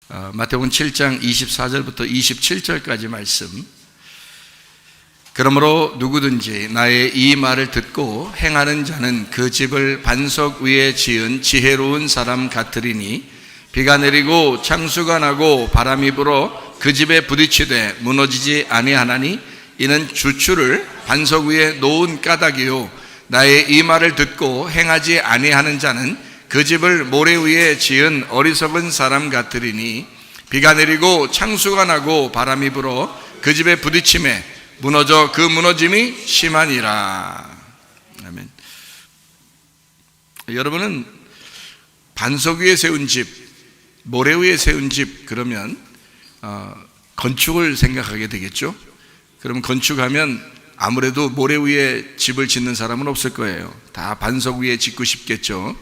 마태복음 7장 24절부터 27절까지 말씀. 그러므로 누구든지 나의 이 말을 듣고 행하는 자는 그 집을 반석 위에 지은 지혜로운 사람 같으리니 비가 내리고 창수가 나고 바람이 불어 그 집에 부딪히되 무너지지 아니하나니 이는 주추를 반석 위에 놓은 까닭이요 나의 이 말을 듣고 행하지 아니하는 자는 그 집을 모래 위에 지은 어리석은 사람 같으리니 비가 내리고 창수가 나고 바람이 불어 그 집에 부딪힘에 무너져 그 무너짐이 심하니라. 아멘. 여러분은 반석 위에 세운 집, 모래 위에 세운 집 그러면 건축을 생각하게 되겠죠. 그럼 건축하면 아무래도 모래 위에 집을 짓는 사람은 없을 거예요. 다 반석 위에 짓고 싶겠죠.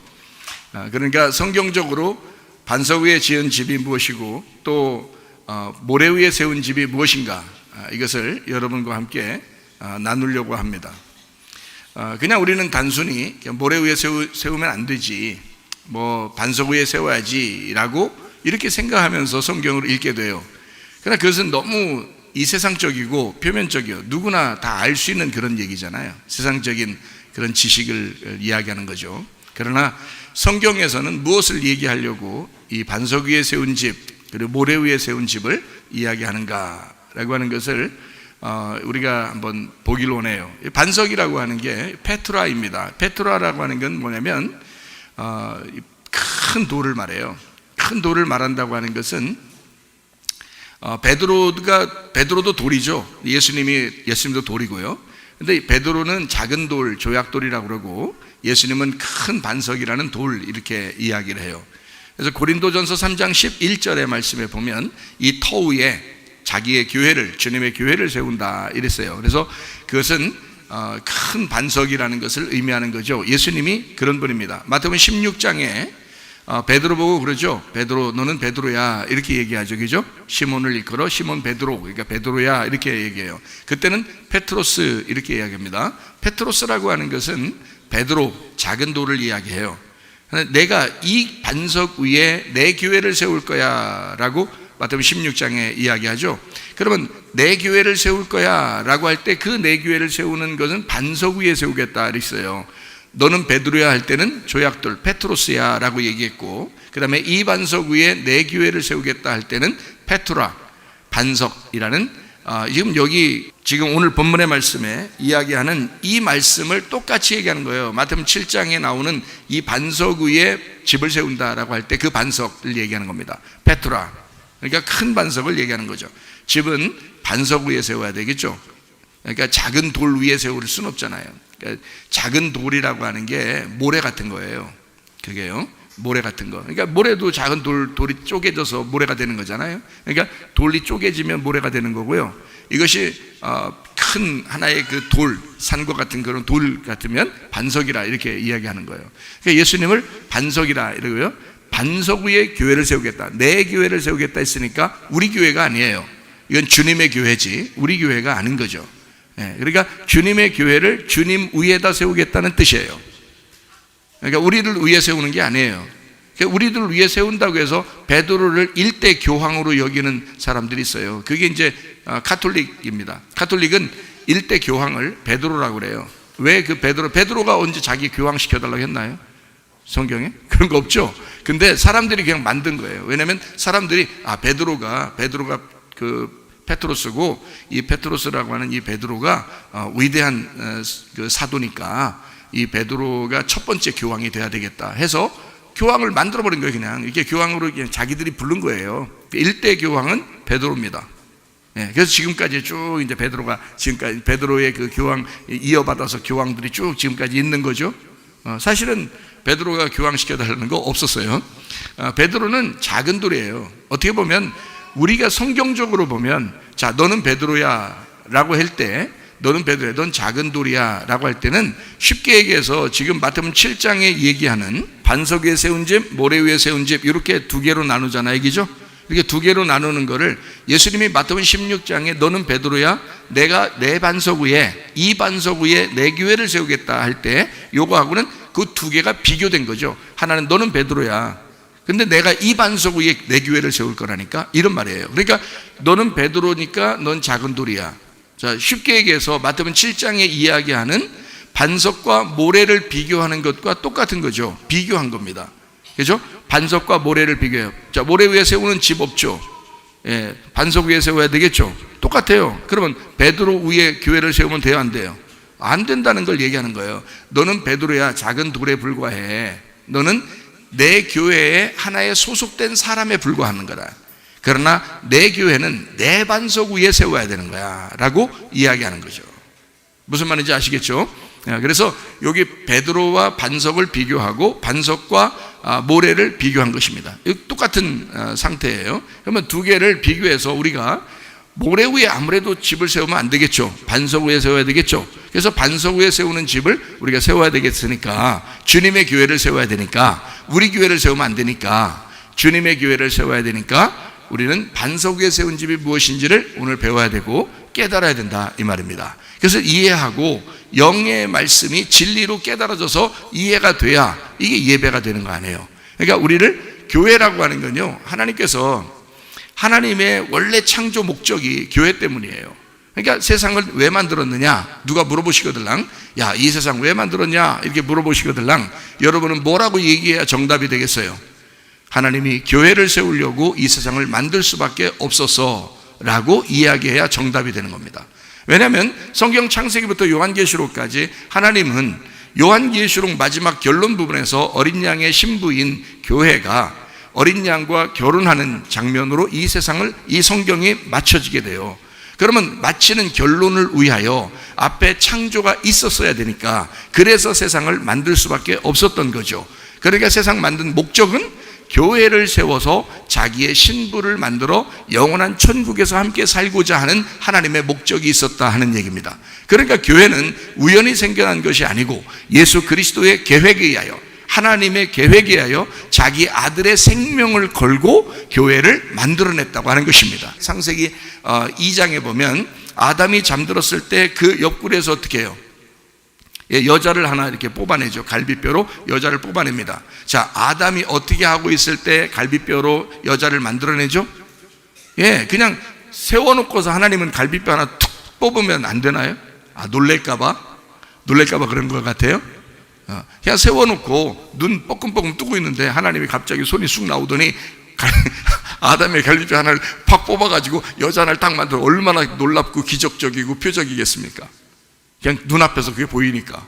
그러니까 성경적으로 반석 위에 지은 집이 무엇이고 또 모래 위에 세운 집이 무엇인가, 이것을 여러분과 함께 나누려고 합니다. 그냥 우리는 단순히 모래 위에 세우면 안 되지, 뭐 반석 위에 세워야지 라고 이렇게 생각하면서 성경을 읽게 돼요. 그러나 그것은 너무 이 세상적이고 표면적이요, 누구나 다 알 수 있는 그런 얘기잖아요. 세상적인 그런 지식을 이야기하는 거죠. 그러나 성경에서는 무엇을 얘기하려고 이 반석 위에 세운 집 그리고 모래 위에 세운 집을 이야기하는가 라고 하는 것을 우리가 한번 보길 원해요. 반석이라고 하는 게 페트라입니다. 페트라라고 하는 건 뭐냐면 큰 돌을 말해요. 큰 돌을 말한다고 하는 것은 베드로도 돌이죠. 예수님도 돌이고요. 근데 베드로는 작은 돌, 조약돌이라고 그러고 예수님은 큰 반석이라는 돌, 이렇게 이야기를 해요. 그래서 고린도전서 3장 11절의 말씀에 보면 이 터 위에 자기의 교회를, 주님의 교회를 세운다 이랬어요. 그래서 그것은 큰 반석이라는 것을 의미하는 거죠. 예수님이 그런 분입니다. 마태복음 16장에 베드로 보고 그러죠. 베드로, 너는 베드로야, 이렇게 얘기하죠. 그죠? 시몬을 일컬어 시몬 베드로, 그러니까 베드로야, 이렇게 얘기해요. 그때는 페트로스, 이렇게 이야기합니다. 페트로스라고 하는 것은 베드로, 작은 돌을 이야기해요. 내가 이 반석 위에 내 교회를 세울 거야 라고 마태복음 16장에 이야기하죠. 그러면 내 교회를 세울 거야 라고 할 때 그 내 교회를 세우는 것은 반석 위에 세우겠다 그랬어요. 너는 베드로야 할 때는 조약돌, 페트로스야 라고 얘기했고, 그 다음에 이 반석 위에 내 교회를 세우겠다 할 때는 페트라, 반석이라는, 지금 오늘 본문의 말씀에 이야기하는 이 말씀을 똑같이 얘기하는 거예요. 마태복음 7장에 나오는 이 반석 위에 집을 세운다라고 할 때 그 반석을 얘기하는 겁니다. 페트라, 그러니까 큰 반석을 얘기하는 거죠. 집은 반석 위에 세워야 되겠죠. 그러니까 작은 돌 위에 세울 수는 없잖아요. 그러니까 작은 돌이라고 하는 게 모래 같은 거예요. 그게요, 모래 같은 거. 그러니까 모래도 작은 돌이 쪼개져서 모래가 되는 거잖아요. 그러니까 돌이 쪼개지면 모래가 되는 거고요. 이것이 큰 하나의 그 돌, 산과 같은 그런 돌 같으면 반석이라 이렇게 이야기하는 거예요. 그러니까 예수님을 반석이라 이러고요. 반석 위에 교회를 세우겠다, 내 교회를 세우겠다 했으니까 우리 교회가 아니에요. 이건 주님의 교회지 우리 교회가 아닌 거죠. 그러니까 주님의 교회를 주님 위에다 세우겠다는 뜻이에요. 그러니까 우리를 위에 세우는 게 아니에요. 그러니까 우리들 위에 세운다고 해서 베드로를 일대 교황으로 여기는 사람들이 있어요. 그게 이제 카톨릭입니다. 카톨릭은 일대 교황을 베드로라고 그래요. 왜 그 베드로가 언제 자기 교황 시켜달라고 했나요? 성경에? 그런 거 없죠. 근데 사람들이 그냥 만든 거예요. 왜냐하면 사람들이 베드로가 그 페트로스고, 이 페트로스라고 하는 이 베드로가 위대한 그 사도니까 이 베드로가 첫 번째 교황이 돼야 되겠다 해서 교황을 만들어버린 거예요. 그냥 이렇게 교황으로 그냥 자기들이 부른 거예요. 일대 교황은 베드로입니다. 그래서 지금까지 쭉 이제 베드로가 지금까지 베드로의 그 교황 이어받아서 교황들이 쭉 지금까지 있는 거죠. 사실은 베드로가 교황시켜달라는 거 없었어요. 베드로는 작은 돌이에요. 어떻게 보면 우리가 성경적으로 보면, 자, 너는 베드로야 라고 할 때, 너는 베드로야, 넌 작은 돌이야 라고 할 때는 쉽게 얘기해서 지금 마태복음 7장에 얘기하는 반석 위에 세운 집, 모래 위에 세운 집, 이렇게 두 개로 나누잖아요. 그죠? 이렇게 두 개로 나누는 거를 예수님이 마태복음 16장에 너는 베드로야, 내가 내 반석 위에, 이 반석 위에 내 교회를 세우겠다 할 때 요거하고는 그 두 개가 비교된 거죠. 하나는 너는 베드로야, 근데 내가 이 반석 위에 내 교회를 세울 거라니까, 이런 말이에요. 그러니까 너는 베드로니까 넌 작은 돌이야. 자, 쉽게 얘기해서 마태복음 7장에 이야기하는 반석과 모래를 비교하는 것과 똑같은 거죠. 비교한 겁니다. 그죠? 반석과 모래를 비교해요. 자, 모래 위에 세우는 집 없죠. 예, 반석 위에 세워야 되겠죠. 똑같아요. 그러면 베드로 위에 교회를 세우면 돼요, 안 돼요? 안 된다는 걸 얘기하는 거예요. 너는 베드로야, 작은 돌에 불과해. 너는 내 교회에 하나의 소속된 사람에 불과하는 거다. 그러나 내 교회는 내 반석 위에 세워야 되는 거야 라고 이야기하는 거죠. 무슨 말인지 아시겠죠? 그래서 여기 베드로와 반석을 비교하고 반석과 모래를 비교한 것입니다. 똑같은 상태예요. 그러면 두 개를 비교해서 우리가 모래 위에 아무래도 집을 세우면 안 되겠죠. 반석 위에 세워야 되겠죠. 그래서 반석 위에 세우는 집을 우리가 세워야 되겠으니까, 주님의 교회를 세워야 되니까, 우리 교회를 세우면 안 되니까 주님의 교회를 세워야 되니까 우리는 반석 위에 세운 집이 무엇인지를 오늘 배워야 되고 깨달아야 된다, 이 말입니다. 그래서 이해하고 영의 말씀이 진리로 깨달아져서 이해가 돼야 이게 예배가 되는 거 아니에요. 그러니까 우리를 교회라고 하는 건요, 하나님께서 하나님의 원래 창조 목적이 교회 때문이에요. 그러니까 세상을 왜 만들었느냐, 누가 물어보시거들랑, 야, 이 세상 왜 만들었냐 이렇게 물어보시거들랑, 여러분은 뭐라고 얘기해야 정답이 되겠어요? 하나님이 교회를 세우려고 이 세상을 만들 수밖에 없었어 라고 이야기해야 정답이 되는 겁니다. 왜냐하면 성경 창세기부터 요한계시록까지 하나님은 요한계시록 마지막 결론 부분에서 어린 양의 신부인 교회가 어린 양과 결혼하는 장면으로 이 세상을, 이 성경이 맞춰지게 돼요. 그러면 마치는 결론을 위하여 앞에 창조가 있었어야 되니까, 그래서 세상을 만들 수밖에 없었던 거죠. 그러니까 세상 만든 목적은 교회를 세워서 자기의 신부를 만들어 영원한 천국에서 함께 살고자 하는 하나님의 목적이 있었다 하는 얘기입니다. 그러니까 교회는 우연히 생겨난 것이 아니고 예수 그리스도의 계획에 의하여, 하나님의 계획에 의하여 자기 아들의 생명을 걸고 교회를 만들어냈다고 하는 것입니다. 창세기 2장에 보면 아담이 잠들었을 때 그 옆구리에서 어떻게 해요? 여자를 하나 이렇게 뽑아내죠. 갈비뼈로 여자를 뽑아냅니다. 자, 아담이 어떻게 하고 있을 때 갈비뼈로 여자를 만들어내죠? 그냥 세워놓고서 하나님은 갈비뼈 하나 툭 뽑으면 안 되나요? 놀랄까봐 그런 것 같아요. 그냥 세워놓고 눈 뻐끔뻐끔 뜨고 있는데 하나님이 갑자기 손이 쑥 나오더니 아담의 갈비뼈 하나를 팍 뽑아가지고 여자 하나를 딱 만들어, 얼마나 놀랍고 기적적이고 표적이겠습니까? 그냥 눈앞에서 그게 보이니까.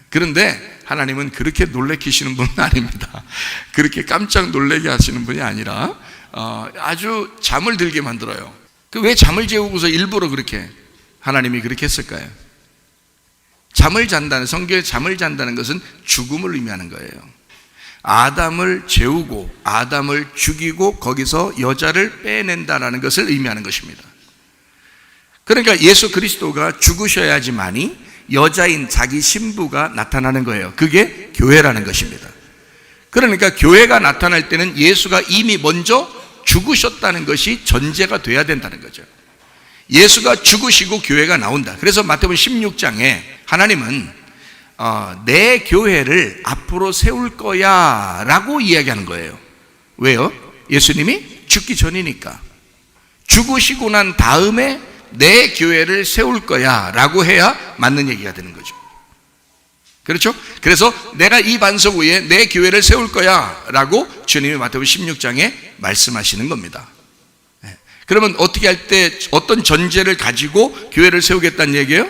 그런데 하나님은 그렇게 놀래키시는 분은 아닙니다. 그렇게 깜짝 놀래게 하시는 분이 아니라 아주 잠을 들게 만들어요. 왜 잠을 재우고서 일부러 그렇게 하나님이 그렇게 했을까요? 잠을 잔다는, 성경에 잠을 잔다는 것은 죽음을 의미하는 거예요. 아담을 재우고 아담을 죽이고 거기서 여자를 빼낸다라는 것을 의미하는 것입니다. 그러니까 예수 그리스도가 죽으셔야지만이 여자인 자기 신부가 나타나는 거예요. 그게 교회라는 것입니다. 그러니까 교회가 나타날 때는 예수가 이미 먼저 죽으셨다는 것이 전제가 돼야 된다는 거죠. 예수가 죽으시고 교회가 나온다. 그래서 마태복음 16장에 하나님은 내 교회를 앞으로 세울 거야 라고 이야기하는 거예요. 왜요? 예수님이 죽기 전이니까. 죽으시고 난 다음에 내 교회를 세울 거야 라고 해야 맞는 얘기가 되는 거죠. 그렇죠? 그래서 내가 이 반석 위에 내 교회를 세울 거야 라고 주님이 마태복음 16장에 말씀하시는 겁니다. 그러면 어떻게 할 때 어떤 전제를 가지고 교회를 세우겠다는 얘기예요?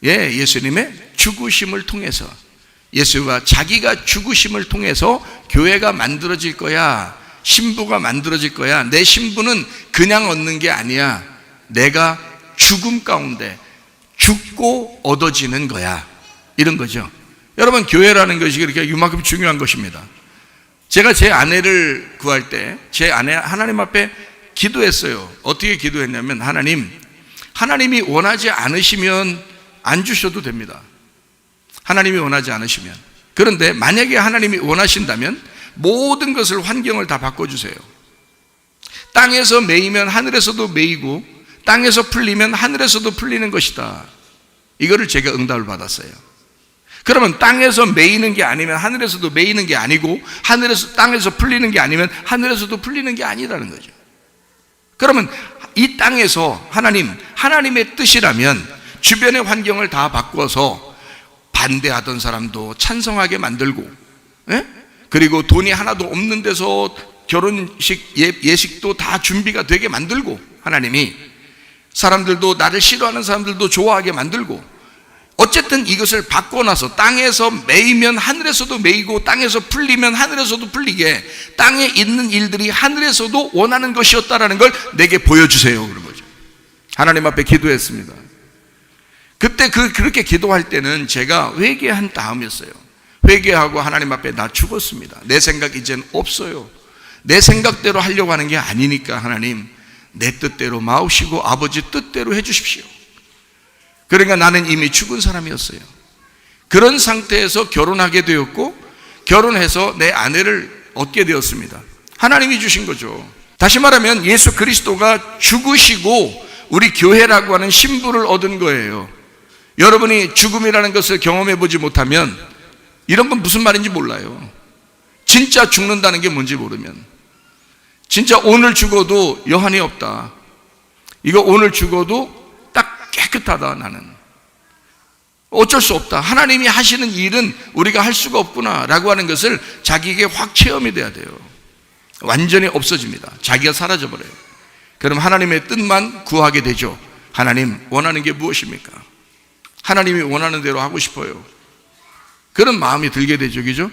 예수님의 죽으심을 통해서, 예수가 자기가 죽으심을 통해서 교회가 만들어질 거야, 신부가 만들어질 거야. 내 신부는 그냥 얻는 게 아니야. 내가 죽음 가운데 죽고 얻어지는 거야, 이런 거죠. 여러분, 교회라는 것이 그렇게 이만큼 중요한 것입니다. 제가 제 아내를 구할 때 제 아내 하나님 앞에 기도했어요. 어떻게 기도했냐면, 하나님이 원하지 않으시면 안 주셔도 됩니다. 하나님이 원하지 않으시면. 그런데 만약에 하나님이 원하신다면 모든 것을, 환경을 다 바꿔주세요. 땅에서 매이면 하늘에서도 매이고 땅에서 풀리면 하늘에서도 풀리는 것이다. 이거를 제가 응답을 받았어요. 그러면 땅에서 매이는 게 아니면 하늘에서도 매이는 게 아니고, 하늘에서 땅에서 풀리는 게 아니면 하늘에서도 풀리는 게 아니라는 거죠. 그러면 이 땅에서 하나님의 뜻이라면 주변의 환경을 다 바꿔서 반대하던 사람도 찬성하게 만들고, 그리고 돈이 하나도 없는 데서 결혼식 예식도 다 준비가 되게 만들고, 하나님이 사람들도, 나를 싫어하는 사람들도 좋아하게 만들고, 어쨌든 이것을 바꿔놔서 땅에서 매이면 하늘에서도 매이고, 땅에서 풀리면 하늘에서도 풀리게, 땅에 있는 일들이 하늘에서도 원하는 것이었다라는 걸 내게 보여주세요, 그런 거죠. 하나님 앞에 기도했습니다. 그때 그렇게 기도할 때는 제가 회개한 다음이었어요. 회개하고 하나님 앞에 나 죽었습니다. 내 생각 이젠 없어요. 내 생각대로 하려고 하는 게 아니니까 하나님, 내 뜻대로 마우시고 아버지 뜻대로 해주십시오. 그러니까 나는 이미 죽은 사람이었어요. 그런 상태에서 결혼하게 되었고, 결혼해서 내 아내를 얻게 되었습니다. 하나님이 주신 거죠. 다시 말하면 예수 그리스도가 죽으시고 우리 교회라고 하는 신부를 얻은 거예요. 여러분이 죽음이라는 것을 경험해 보지 못하면 이런 건 무슨 말인지 몰라요. 진짜 죽는다는 게 뭔지 모르면, 진짜 오늘 죽어도 여한이 없다, 이거 오늘 죽어도 딱 깨끗하다, 나는 어쩔 수 없다, 하나님이 하시는 일은 우리가 할 수가 없구나 라고 하는 것을 자기에게 확 체험이 돼야 돼요. 완전히 없어집니다. 자기가 사라져버려요. 그럼 하나님의 뜻만 구하게 되죠. 하나님 원하는 게 무엇입니까? 하나님이 원하는 대로 하고 싶어요. 그런 마음이 들게 되죠. 그죠?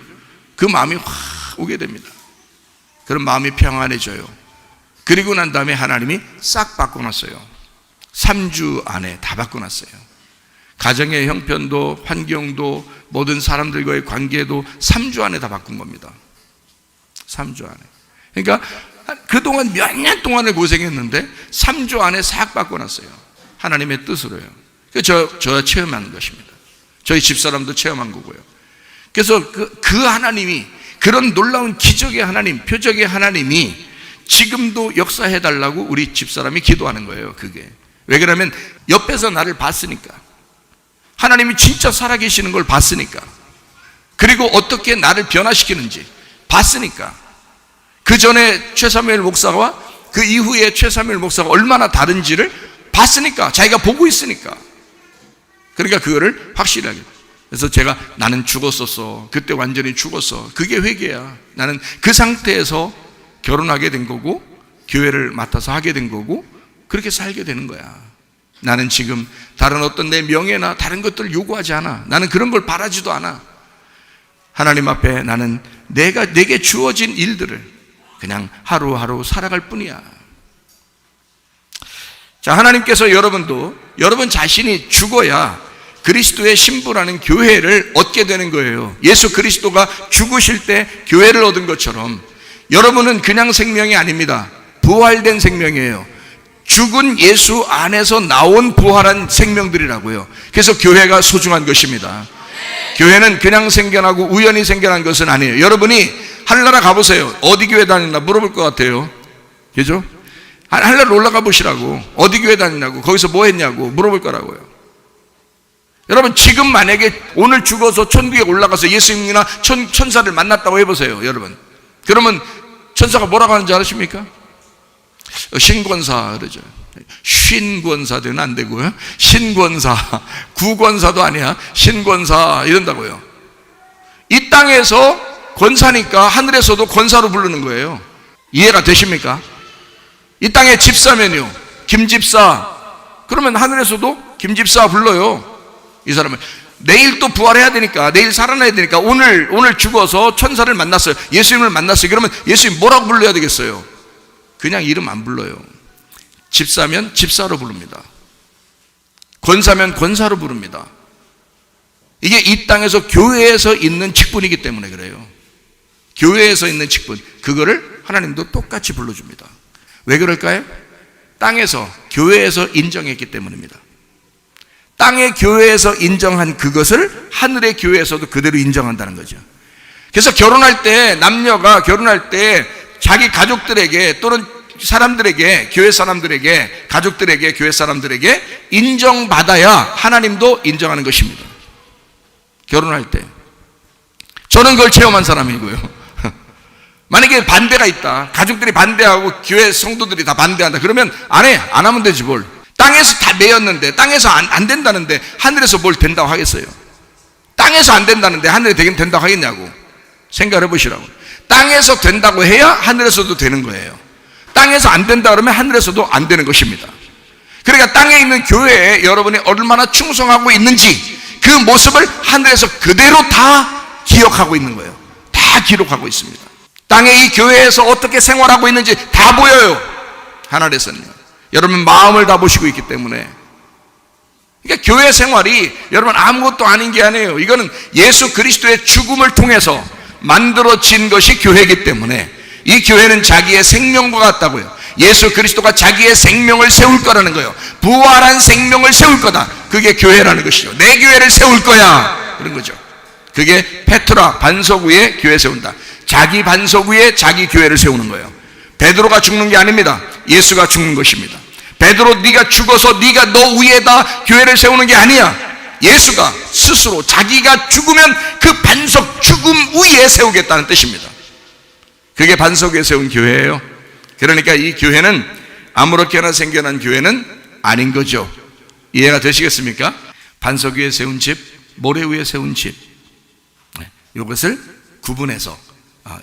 그 마음이 확 오게 됩니다. 그런 마음이 평안해져요. 그리고 난 다음에 하나님이 싹 바꿔놨어요. 3주 안에 다 바꿔놨어요. 가정의 형편도, 환경도, 모든 사람들과의 관계도 3주 안에 다 바꾼 겁니다. 3주 안에. 그러니까 그동안 몇 년 동안을 고생했는데 3주 안에 싹 바꿔놨어요. 하나님의 뜻으로요. 저야 체험한 것입니다. 저희 집사람도 체험한 거고요. 그래서 그 하나님이, 그런 놀라운 기적의 하나님, 표적의 하나님이 지금도 역사해달라고 우리 집사람이 기도하는 거예요. 그게 왜 그러면 옆에서 나를 봤으니까, 하나님이 진짜 살아계시는 걸 봤으니까, 그리고 어떻게 나를 변화시키는지 봤으니까, 그 전에 최사무엘 목사와 그 이후에 최사무엘 목사가 얼마나 다른지를 봤으니까, 자기가 보고 있으니까, 그러니까 그거를 확실하게. 그래서 제가 나는 죽었었어, 그때 완전히 죽었어, 그게 회개야. 나는 그 상태에서 결혼하게 된 거고, 교회를 맡아서 하게 된 거고, 그렇게 살게 되는 거야. 나는 지금 다른 어떤 내 명예나 다른 것들을 요구하지 않아. 나는 그런 걸 바라지도 않아. 하나님 앞에 나는 내게 주어진 일들을 그냥 하루하루 살아갈 뿐이야. 자, 하나님께서 여러분 자신이 죽어야 그리스도의 신부라는 교회를 얻게 되는 거예요. 예수 그리스도가 죽으실 때 교회를 얻은 것처럼 여러분은 그냥 생명이 아닙니다. 부활된 생명이에요. 죽은 예수 안에서 나온 부활한 생명들이라고요. 그래서 교회가 소중한 것입니다. 교회는 그냥 생겨나고 우연히 생겨난 것은 아니에요. 여러분이 하늘나라 가보세요. 어디 교회 다니나 물어볼 것 같아요. 그죠? 하늘나라 올라가 보시라고. 어디 교회 다니냐고, 거기서 뭐 했냐고 물어볼 거라고요. 여러분, 지금 만약에 오늘 죽어서 천국에 올라가서 예수님이나 천사를 만났다고 해보세요. 여러분, 그러면 천사가 뭐라고 하는지 아십니까? 신권사 그러죠. 신권사 되면 안 되고요. 신권사, 구권사도 아니야. 신권사 이런다고요. 이 땅에서 권사니까 하늘에서도 권사로 부르는 거예요. 이해가 되십니까? 이 땅에 집사면요, 김집사, 그러면 하늘에서도 김집사 불러요. 이 사람은 내일 또 부활해야 되니까, 내일 살아나야 되니까, 오늘 죽어서 천사를 만났어요, 예수님을 만났어요. 그러면 예수님 뭐라고 불러야 되겠어요? 그냥 이름 안 불러요. 집사면 집사로 부릅니다. 권사면 권사로 부릅니다. 이게 이 땅에서 교회에서 있는 직분이기 때문에 그래요. 교회에서 있는 직분, 그거를 하나님도 똑같이 불러줍니다. 왜 그럴까요? 땅에서, 교회에서 인정했기 때문입니다. 땅의 교회에서 인정한 그것을 하늘의 교회에서도 그대로 인정한다는 거죠. 그래서 결혼할 때, 남녀가 결혼할 때 자기 가족들에게 또는 사람들에게, 교회 사람들에게, 가족들에게, 교회 사람들에게 인정받아야 하나님도 인정하는 것입니다. 결혼할 때. 저는 그걸 체험한 사람이고요. 만약에 반대가 있다, 가족들이 반대하고 교회 성도들이 다 반대한다, 그러면 안 하면 되지 뭘. 땅에서 다 매였는데, 땅에서 안 된다는데 하늘에서 뭘 된다고 하겠어요? 땅에서 안 된다는데 하늘에 되긴 된다고 하겠냐고 생각을 해보시라고. 땅에서 된다고 해야 하늘에서도 되는 거예요. 땅에서 안 된다 그러면 하늘에서도 안 되는 것입니다. 그러니까 땅에 있는 교회에 여러분이 얼마나 충성하고 있는지 그 모습을 하늘에서 그대로 다 기억하고 있는 거예요. 다 기록하고 있습니다. 땅에 이 교회에서 어떻게 생활하고 있는지 다 보여요. 하늘에서는요. 여러분 마음을 다 보시고 있기 때문에. 그러니까 교회 생활이 여러분 아무것도 아닌 게 아니에요. 이거는 예수 그리스도의 죽음을 통해서 만들어진 것이 교회이기 때문에, 이 교회는 자기의 생명과 같다고요. 예수 그리스도가 자기의 생명을 세울 거라는 거예요. 부활한 생명을 세울 거다. 그게 교회라는 것이죠. 내 교회를 세울 거야, 그런 거죠. 그게 페트라, 반석 위에 교회 세운다. 자기 반석 위에 자기 교회를 세우는 거예요. 베드로가 죽는 게 아닙니다. 예수가 죽는 것입니다. 베드로, 네가 죽어서 네가 너 위에다 교회를 세우는 게 아니야. 예수가 스스로 자기가 죽으면 그 반석 죽음 위에 세우겠다는 뜻입니다. 그게 반석 위에 세운 교회예요. 그러니까 이 교회는 아무렇게나 생겨난 교회는 아닌 거죠. 이해가 되시겠습니까? 반석 위에 세운 집, 모래 위에 세운 집, 이것을 구분해서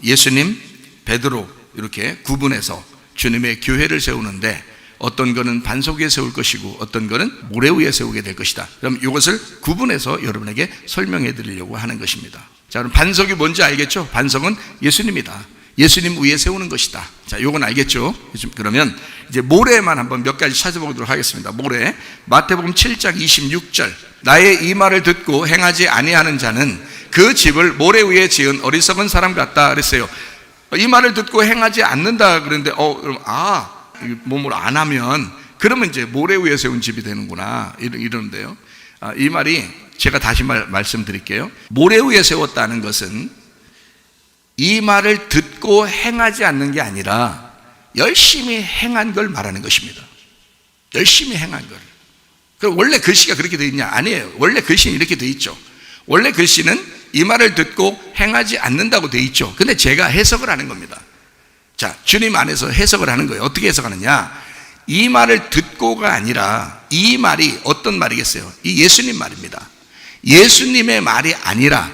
예수님, 베드로 이렇게 구분해서 주님의 교회를 세우는데, 어떤 거는 반석 위에 세울 것이고 어떤 거는 모래 위에 세우게 될 것이다. 그럼 이것을 구분해서 여러분에게 설명해 드리려고 하는 것입니다. 자, 그럼 반석이 뭔지 알겠죠? 반석은 예수님이다. 예수님 위에 세우는 것이다. 자, 요건 알겠죠? 그러면 이제 모래만 한번 몇 가지 찾아보도록 하겠습니다. 모래, 마태복음 7장 26절. 나의 이 말을 듣고 행하지 아니하는 자는 그 집을 모래 위에 지은 어리석은 사람 같다 그랬어요. 이 말을 듣고 행하지 않는다 그랬는데, 그럼 몸을 안 하면 그러면 이제 모래 위에 세운 집이 되는구나 이러는데요. 이 말이 제가 다시 말씀드릴게요. 모래 위에 세웠다는 것은 이 말을 듣고 행하지 않는 게 아니라 열심히 행한 걸 말하는 것입니다. 열심히 행한 걸. 그럼 원래 글씨가 그렇게 되어 있냐? 아니에요. 원래 글씨는 이렇게 되어 있죠. 원래 글씨는 이 말을 듣고 행하지 않는다고 되어 있죠. 근데 제가 해석을 하는 겁니다. 자, 주님 안에서 해석을 하는 거예요. 어떻게 해석하느냐? 이 말을 듣고가 아니라, 이 말이 어떤 말이겠어요? 이 예수님 말입니다. 예수님의 말이 아니라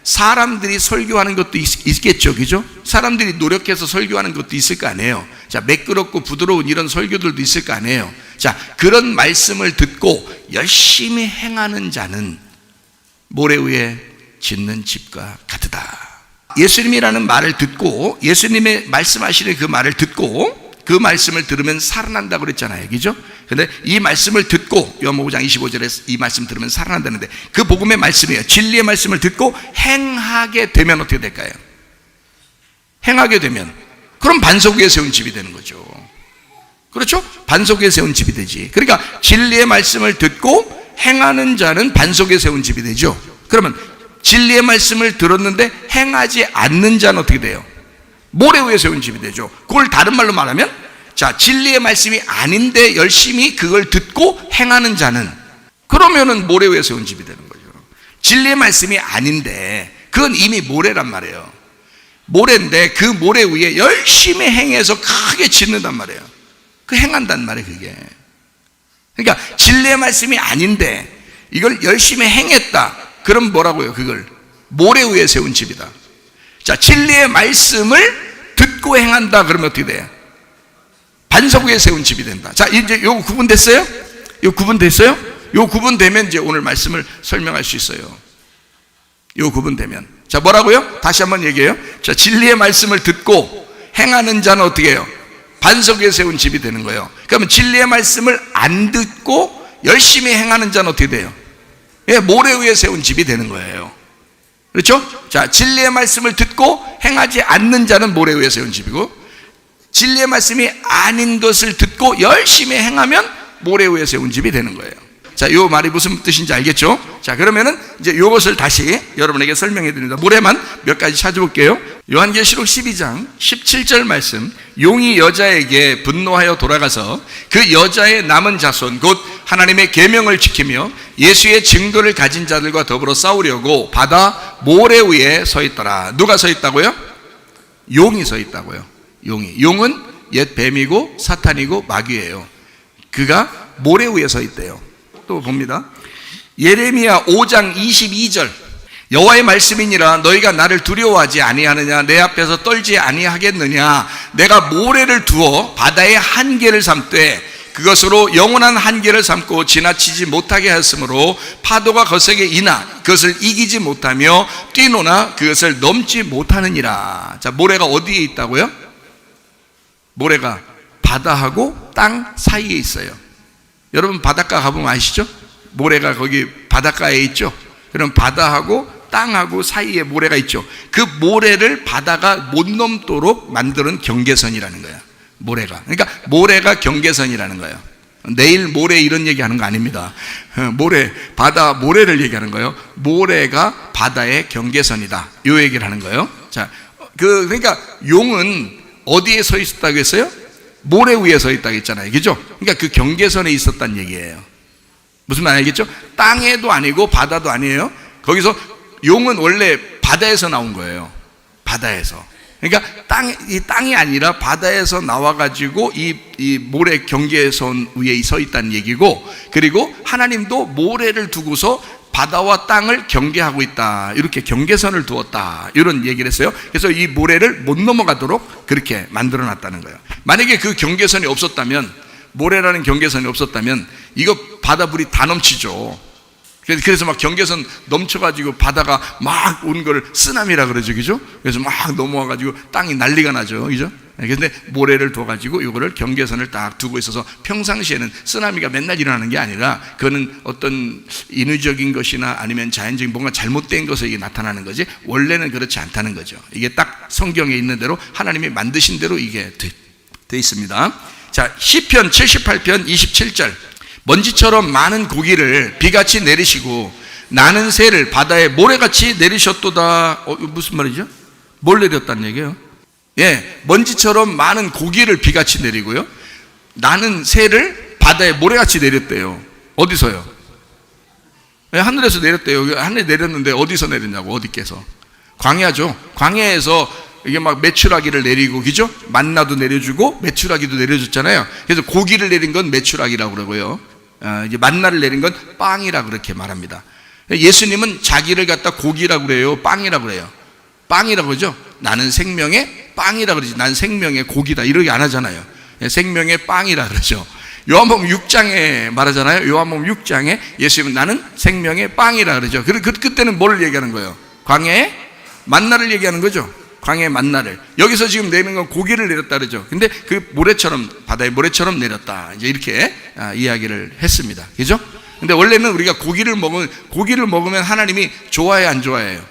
사람들이 설교하는 것도 있겠죠, 그죠? 사람들이 노력해서 설교하는 것도 있을 거 아니에요. 자, 매끄럽고 부드러운 이런 설교들도 있을 거 아니에요. 자, 그런 말씀을 듣고 열심히 행하는 자는 모래 위에 짓는 집과 같으다. 예수님이라는 말을 듣고, 예수님의 말씀하시는 그 말을 듣고 그 말씀을 들으면 살아난다고 그랬잖아요, 그죠? 근데 이 말씀을 듣고, 요한복음 5장 25절에 이 말씀 들으면 살아난다는데, 그 복음의 말씀이에요. 진리의 말씀을 듣고 행하게 되면 어떻게 될까요? 행하게 되면, 그럼 반석 위에 세운 집이 되는 거죠. 그렇죠? 반석 위에 세운 집이 되지. 그러니까 진리의 말씀을 듣고 행하는 자는 반석 위에 세운 집이 되죠. 그러면 진리의 말씀을 들었는데 행하지 않는 자는 어떻게 돼요? 모래 위에 세운 집이 되죠. 그걸 다른 말로 말하면, 자, 진리의 말씀이 아닌데 열심히 그걸 듣고 행하는 자는, 그러면은 모래 위에 세운 집이 되는 거죠. 진리의 말씀이 아닌데 그건 이미 모래란 말이에요. 모래인데 그 모래 위에 열심히 행해서 크게 짓는단 말이에요. 그 행한단 말이에요, 그게. 그러니까 진리의 말씀이 아닌데 이걸 열심히 행했다. 그럼 뭐라고요? 그걸 모래 위에 세운 집이다. 자, 진리의 말씀을 듣고 행한다. 그러면 어떻게 돼요? 반석 위에 세운 집이 된다. 자, 이제 요거 구분됐어요? 요 구분됐어요? 요 구분되면 이제 오늘 말씀을 설명할 수 있어요. 요 구분되면. 자, 뭐라고요? 다시 한번 얘기해요. 자, 진리의 말씀을 듣고 행하는 자는 어떻게 해요? 반석 위에 세운 집이 되는 거예요. 그러면 진리의 말씀을 안 듣고 열심히 행하는 자는 어떻게 돼요? 예, 모래 위에 세운 집이 되는 거예요. 그렇죠? 자, 진리의 말씀을 듣고 행하지 않는 자는 모래 위에 세운 집이고, 진리의 말씀이 아닌 것을 듣고 열심히 행하면 모래 위에 세운 집이 되는 거예요. 자, 요 말이 무슨 뜻인지 알겠죠? 자, 그러면은 이제 요것을 다시 여러분에게 설명해 드립니다. 모래만 몇 가지 찾아볼게요. 요한계시록 12장 17절 말씀, 용이 여자에게 분노하여 돌아가서 그 여자의 남은 자손 곧 하나님의 계명을 지키며 예수의 증거를 가진 자들과 더불어 싸우려고 바다 모래 위에 서 있더라. 누가 서 있다고요? 용이 서 있다고요. 용은 옛 뱀이고 사탄이고 마귀예요. 그가 모래 위에 서 있대요. 또 봅니다. 예레미야 5장 22절. 여호와의 말씀이니라 너희가 나를 두려워하지 아니하느냐 내 앞에서 떨지 아니하겠느냐 내가 모래를 두어 바다의 한계를 삼되 그것으로 영원한 한계를 삼고 지나치지 못하게 하였으므로 파도가 거세게 이나 그것을 이기지 못하며 뛰노나 그것을 넘지 못하느니라. 자, 모래가 어디에 있다고요? 모래가 바다하고 땅 사이에 있어요. 여러분 바닷가 가보면 아시죠? 모래가 거기 바닷가에 있죠? 그럼 바다하고 땅하고 사이에 모래가 있죠. 그 모래를 바다가 못 넘도록 만드는 경계선이라는 거야. 모래가. 그러니까 모래가 경계선이라는 거예요. 내일 모레 이런 얘기하는 거 아닙니다. 모래, 바다 모래를 얘기하는 거예요. 모래가 바다의 경계선이다. 이 얘기를 하는 거예요. 자, 그러니까 용은 어디에 서 있었다고 했어요? 모래 위에 서 있다고 했잖아요. 그죠? 그러니까 그 경계선에 있었다는 얘기예요. 무슨 말 알겠죠? 땅에도 아니고 바다도 아니에요. 거기서 용은 원래 바다에서 나온 거예요. 바다에서. 그러니까 이 땅이 아니라 바다에서 나와가지고 이 모래 경계선 위에 서 있다는 얘기고, 그리고 하나님도 모래를 두고서 바다와 땅을 경계하고 있다. 이렇게 경계선을 두었다. 이런 얘기를 했어요. 그래서 이 모래를 못 넘어가도록 그렇게 만들어 놨다는 거예요. 만약에 그 경계선이 없었다면, 모래라는 경계선이 없었다면 이거 바다 물이 다 넘치죠. 그래서 막 경계선 넘쳐가지고 바다가 막 온 걸 쓰나미라 그러죠. 그죠? 그래서 막 넘어와가지고 땅이 난리가 나죠. 그죠? 그런데 모래를 둬가지고 이거를 경계선을 딱 두고 있어서 평상시에는 쓰나미가 맨날 일어나는 게 아니라 그거는 어떤 인위적인 것이나 아니면 자연적인 뭔가 잘못된 것에 이게 나타나는 거지 원래는 그렇지 않다는 거죠. 이게 딱 성경에 있는 대로 하나님이 만드신 대로 이게 돼 있습니다. 자, 시편 78편 27절. 먼지처럼 많은 고기를 비같이 내리시고 나는 새를 바다에 모래같이 내리셨도다. 무슨 말이죠? 뭘 내렸다는 얘기예요? 예, 먼지처럼 많은 고기를 비같이 내리고요, 나는 새를 바다에 모래같이 내렸대요. 어디서요? 예, 하늘에서 내렸대요. 하늘에 내렸는데 어디서 내렸냐고. 어디께서? 광야죠. 광야에서 이게 막 메추라기를 내리고, 그죠? 만나도 내려주고 메추라기도 내려줬잖아요. 그래서 고기를 내린 건 메추라기라고 그러고요, 이제 만나를 내린 건 빵이라고 그렇게 말합니다. 예수님은 자기를 갖다 고기라고 그래요, 빵이라고 그래요? 빵이라고 그러죠? 나는 생명의 빵이라고 그러지, 난 생명의 고기다 이렇게 안 하잖아요. 생명의 빵이라 그러죠. 요한복음 6장에 말하잖아요. 요한복음 6장에 예수님은 나는 생명의 빵이라 그러죠. 그때는 뭘 얘기하는 거예요? 광야의 만나를 얘기하는 거죠. 광야의 만나를. 여기서 지금 내리는 건 고기를 내렸다 그러죠. 근데 그 모래처럼, 바다의 모래처럼 내렸다, 이제 이렇게 이야기를 했습니다. 그죠? 근데 원래는 우리가 고기를 먹으면 하나님이 좋아해요, 안 좋아해요?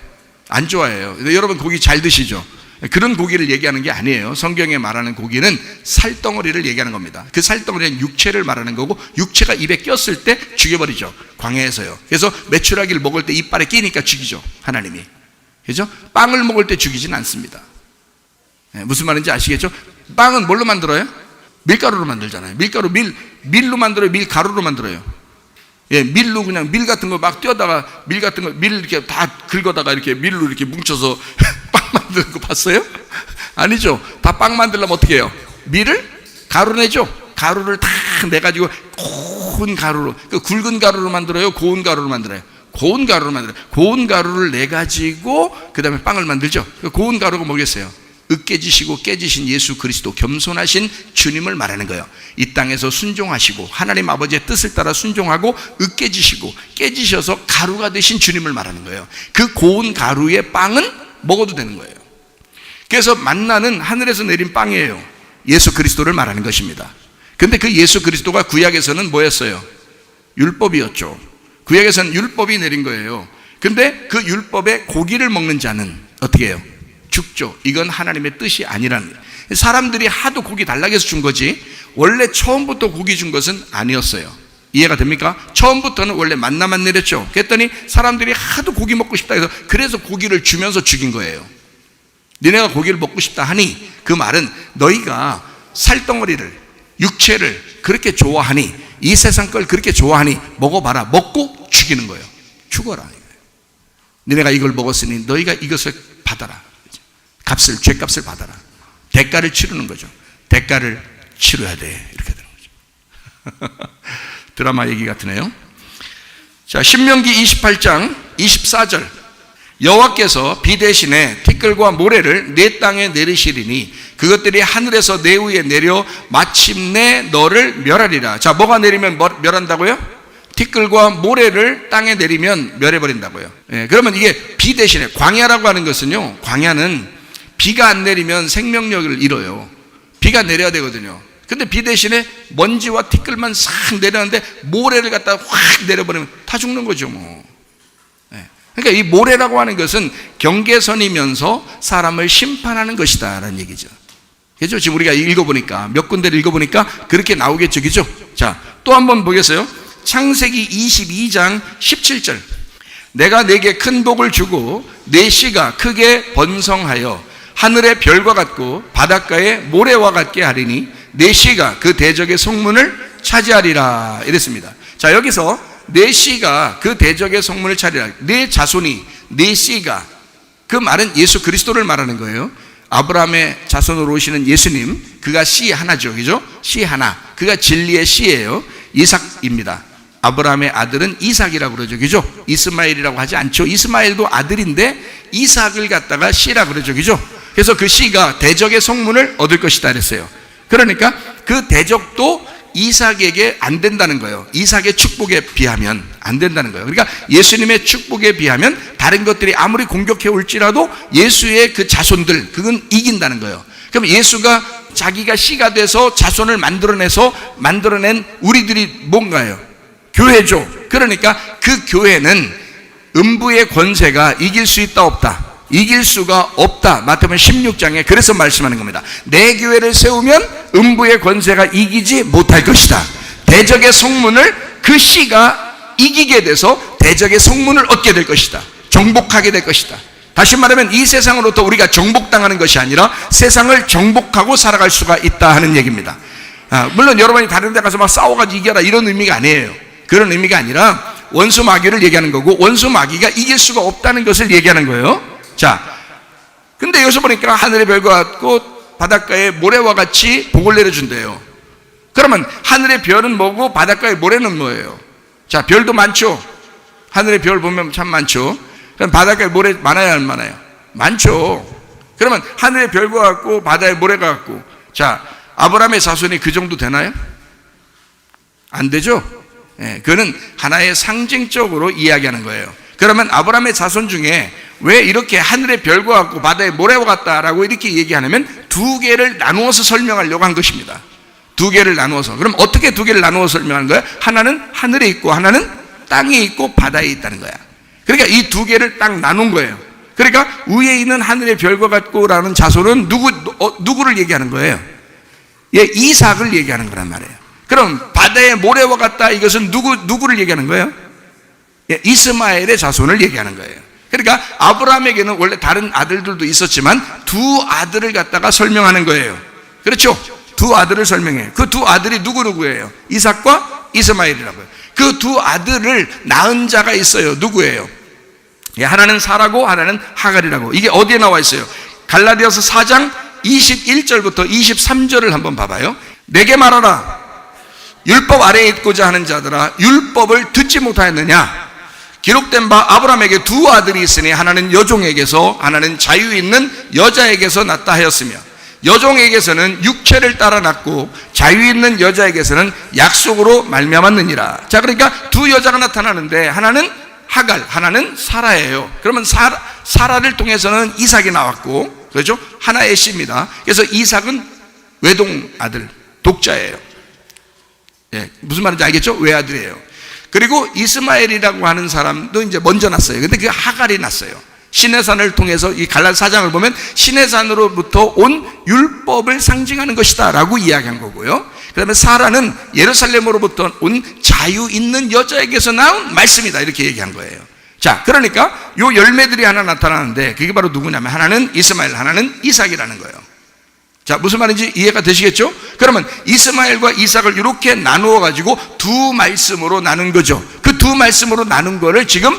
안 좋아해요. 근데 여러분 고기 잘 드시죠? 그런 고기를 얘기하는 게 아니에요. 성경에 말하는 고기는 살덩어리를 얘기하는 겁니다. 그 살덩어리는 육체를 말하는 거고, 육체가 입에 꼈을 때 죽여버리죠. 광야에서요. 그래서 메추라기를 먹을 때 이빨에 끼니까 죽이죠, 하나님이. 그죠? 빵을 먹을 때 죽이진 않습니다. 무슨 말인지 아시겠죠? 빵은 뭘로 만들어요? 밀가루로 만들잖아요. 밀가루, 밀로 만들어요? 밀가루로 만들어요? 예, 밀로 그냥 밀 같은 거 막 떼어다가 밀 같은 거 밀 이렇게 다 긁어다가 이렇게 밀로 이렇게 뭉쳐서 빵 만드는 거 봤어요? 아니죠. 다 빵 만들려면 어떻게 해요? 밀을 가루 내죠. 가루를 다 내가지고 고운 가루로, 그 굵은 가루로 만들어요? 고운 가루로 만들어요? 고운 가루로 만들어요. 고운 가루를 내가지고 그 다음에 빵을 만들죠. 그 고운 가루가 뭐겠어요? 으깨지시고 깨지신 예수 그리스도, 겸손하신 주님을 말하는 거예요. 이 땅에서 순종하시고 하나님 아버지의 뜻을 따라 순종하고 으깨지시고 깨지셔서 가루가 되신 주님을 말하는 거예요. 그 고운 가루의 빵은 먹어도 되는 거예요. 그래서 만나는 하늘에서 내린 빵이에요. 예수 그리스도를 말하는 것입니다. 근데 그 예수 그리스도가 구약에서는 뭐였어요? 율법이었죠. 구약에서는 율법이 내린 거예요. 근데 그 율법의 고기를 먹는 자는 어떻게 해요? 죽죠. 이건 하나님의 뜻이 아니라는 거예요. 사람들이 하도 고기 달라고 해서 준 거지 원래 처음부터 고기 준 것은 아니었어요. 이해가 됩니까? 처음부터는 원래 만나만 내렸죠. 그랬더니 사람들이 하도 고기 먹고 싶다 해서 그래서 고기를 주면서 죽인 거예요. 니네가 고기를 먹고 싶다 하니 그 말은 너희가 살덩어리를 육체를 그렇게 좋아하니, 이 세상 걸 그렇게 좋아하니 먹어봐라. 먹고 죽이는 거예요. 죽어라. 너네가 이걸 먹었으니 너희가 이것을 받아라. 값을, 죄값을 받아라. 대가를 치르는 거죠. 대가를 치러야 돼. 이렇게 되는 거죠. 드라마 얘기 같으네요. 자, 신명기 28장 24절. 여호와께서 비 대신에 티끌과 모래를 내 땅에 내리시리니 그것들이 하늘에서 내 위에 내려 마침내 너를 멸하리라. 자, 뭐가 내리면 멸한다고요? 티끌과 모래를 땅에 내리면 멸해버린다고요. 예, 그러면 이게 비 대신에, 광야라고 하는 것은요, 광야는 비가 안 내리면 생명력을 잃어요. 비가 내려야 되거든요. 근데 비 대신에 먼지와 티끌만 싹 내렸는데 모래를 갖다가 확 내려버리면 다 죽는 거죠, 뭐. 예. 그러니까 이 모래라고 하는 것은 경계선이면서 사람을 심판하는 것이다 라는 얘기죠. 그죠? 지금 우리가 읽어보니까, 몇 군데를 읽어보니까 그렇게 나오겠죠. 그죠? 자, 또 한번 보겠어요. 창세기 22장 17절. 내가 내게 큰 복을 주고 내 씨가 크게 번성하여 하늘의 별과 같고 바닷가의 모래와 같게 하리니 내 씨가 그 대적의 성문을 차지하리라. 이랬습니다. 자, 여기서 내 씨가 그 대적의 성문을 차지하리라. 내 자손이, 내 씨가, 그 말은 예수 그리스도를 말하는 거예요. 아브라함의 자손으로 오시는 예수님, 그가 씨 하나죠. 그죠? 씨 하나. 그가 진리의 씨예요. 이삭입니다. 아브라함의 아들은 이삭이라고 그러죠. 그죠? 이스마엘이라고 하지 않죠. 이스마엘도 아들인데 이삭을 갖다가 씨라 그러죠. 그죠? 그래서 그 씨가 대적의 성문을 얻을 것이다 그랬어요. 그러니까 그 대적도 이삭에게 안 된다는 거예요. 이삭의 축복에 비하면 안 된다는 거예요. 그러니까 예수님의 축복에 비하면 다른 것들이 아무리 공격해 올지라도 예수의 그 자손들, 그건 이긴다는 거예요. 그럼 예수가 자기가 씨가 돼서 자손을 만들어낸 우리들이 뭔가요? 교회죠. 그러니까 그 교회는 음부의 권세가 이길 수 있다 없다? 이길 수가 없다. 마태복음 16장에 그래서 말씀하는 겁니다. 내 교회를 세우면 음부의 권세가 이기지 못할 것이다. 대적의 성문을 그 씨가 이기게 돼서 대적의 성문을 얻게 될 것이다. 정복하게 될 것이다. 다시 말하면 이 세상으로부터 우리가 정복당하는 것이 아니라 세상을 정복하고 살아갈 수가 있다 하는 얘기입니다. 물론 여러분이 다른 데 가서 막 싸워가지고 이겨라 이런 의미가 아니에요. 그런 의미가 아니라 원수 마귀를 얘기하는 거고, 원수 마귀가 이길 수가 없다는 것을 얘기하는 거예요. 자, 근데 여기서 보니까 하늘의 별과 같고 바닷가의 모래와 같이 복을 내려준대요. 그러면 하늘의 별은 뭐고 바닷가의 모래는 뭐예요? 자, 별도 많죠. 하늘의 별 보면 참 많죠. 그럼 바닷가의 모래 많아요, 안 많아요? 많죠. 그러면 하늘의 별과 같고 바다의 모래가 같고, 자, 아브라함의 자손이 그 정도 되나요? 안 되죠. 예, 그거는 하나의 상징적으로 이야기하는 거예요. 그러면 아브라함의 자손 중에 왜 이렇게 하늘의 별과 같고 바다의 모래와 같다라고 이렇게 얘기하냐면 두 개를 나누어서 설명하려고 한 것입니다. 두 개를 나누어서. 그럼 어떻게 두 개를 나누어서 설명하는 거야? 하나는 하늘에 있고 하나는 땅에 있고 바다에 있다는 거야. 그러니까 이 두 개를 딱 나눈 거예요. 그러니까 위에 있는 하늘의 별과 같고라는 자손은 누구를 얘기하는 거예요? 예, 이삭을 얘기하는 거란 말이에요. 그럼 바다의 모래와 같다, 이것은 누구를 얘기하는 거예요? 예, 이스마엘의 자손을 얘기하는 거예요. 그러니까 아브라함에게는 원래 다른 아들들도 있었지만 두 아들을 갖다가 설명하는 거예요. 그렇죠? 두 아들을 설명해요. 그 두 아들이 누구예요? 이삭과 이스마엘이라고요. 그 두 아들을 낳은 자가 있어요. 누구예요? 예, 하나는 사라고 하나는 하갈이라고. 이게 어디에 나와 있어요? 갈라디아서 4장 21절부터 23절을 한번 봐봐요. 내게 말하라. 율법 아래에 있고자 하는 자들아, 율법을 듣지 못하였느냐? 기록된 바 아브라함에게 두 아들이 있으니 하나는 여종에게서 하나는 자유 있는 여자에게서 낳다 하였으며, 여종에게서는 육체를 따라 낳고 자유 있는 여자에게서는 약속으로 말미암았느니라. 자, 그러니까 두 여자가 나타나는데 하나는 하갈, 하나는 사라예요. 그러면 사라를 통해서는 이삭이 나왔고, 그렇죠? 하나의 씨입니다. 그래서 이삭은 외동 아들, 독자예요. 예, 무슨 말인지 알겠죠? 외아들이에요. 그리고 이스마엘이라고 하는 사람도 이제 먼저 났어요. 근데 그 하갈이 났어요. 시내산을 통해서, 이 갈라디아 4장을 보면 시내산으로부터 온 율법을 상징하는 것이다 라고 이야기한 거고요. 그 다음에 사라는 예루살렘으로부터 온 자유 있는 여자에게서 나온 말씀이다, 이렇게 얘기한 거예요. 자, 그러니까 요 열매들이 하나 나타나는데 그게 바로 누구냐면 하나는 이스마엘, 하나는 이삭이라는 거예요. 자, 무슨 말인지 이해가 되시겠죠? 그러면 이스마엘과 이삭을 이렇게 나누어 가지고 두 말씀으로 나눈 거죠. 그 두 말씀으로 나눈 거를 지금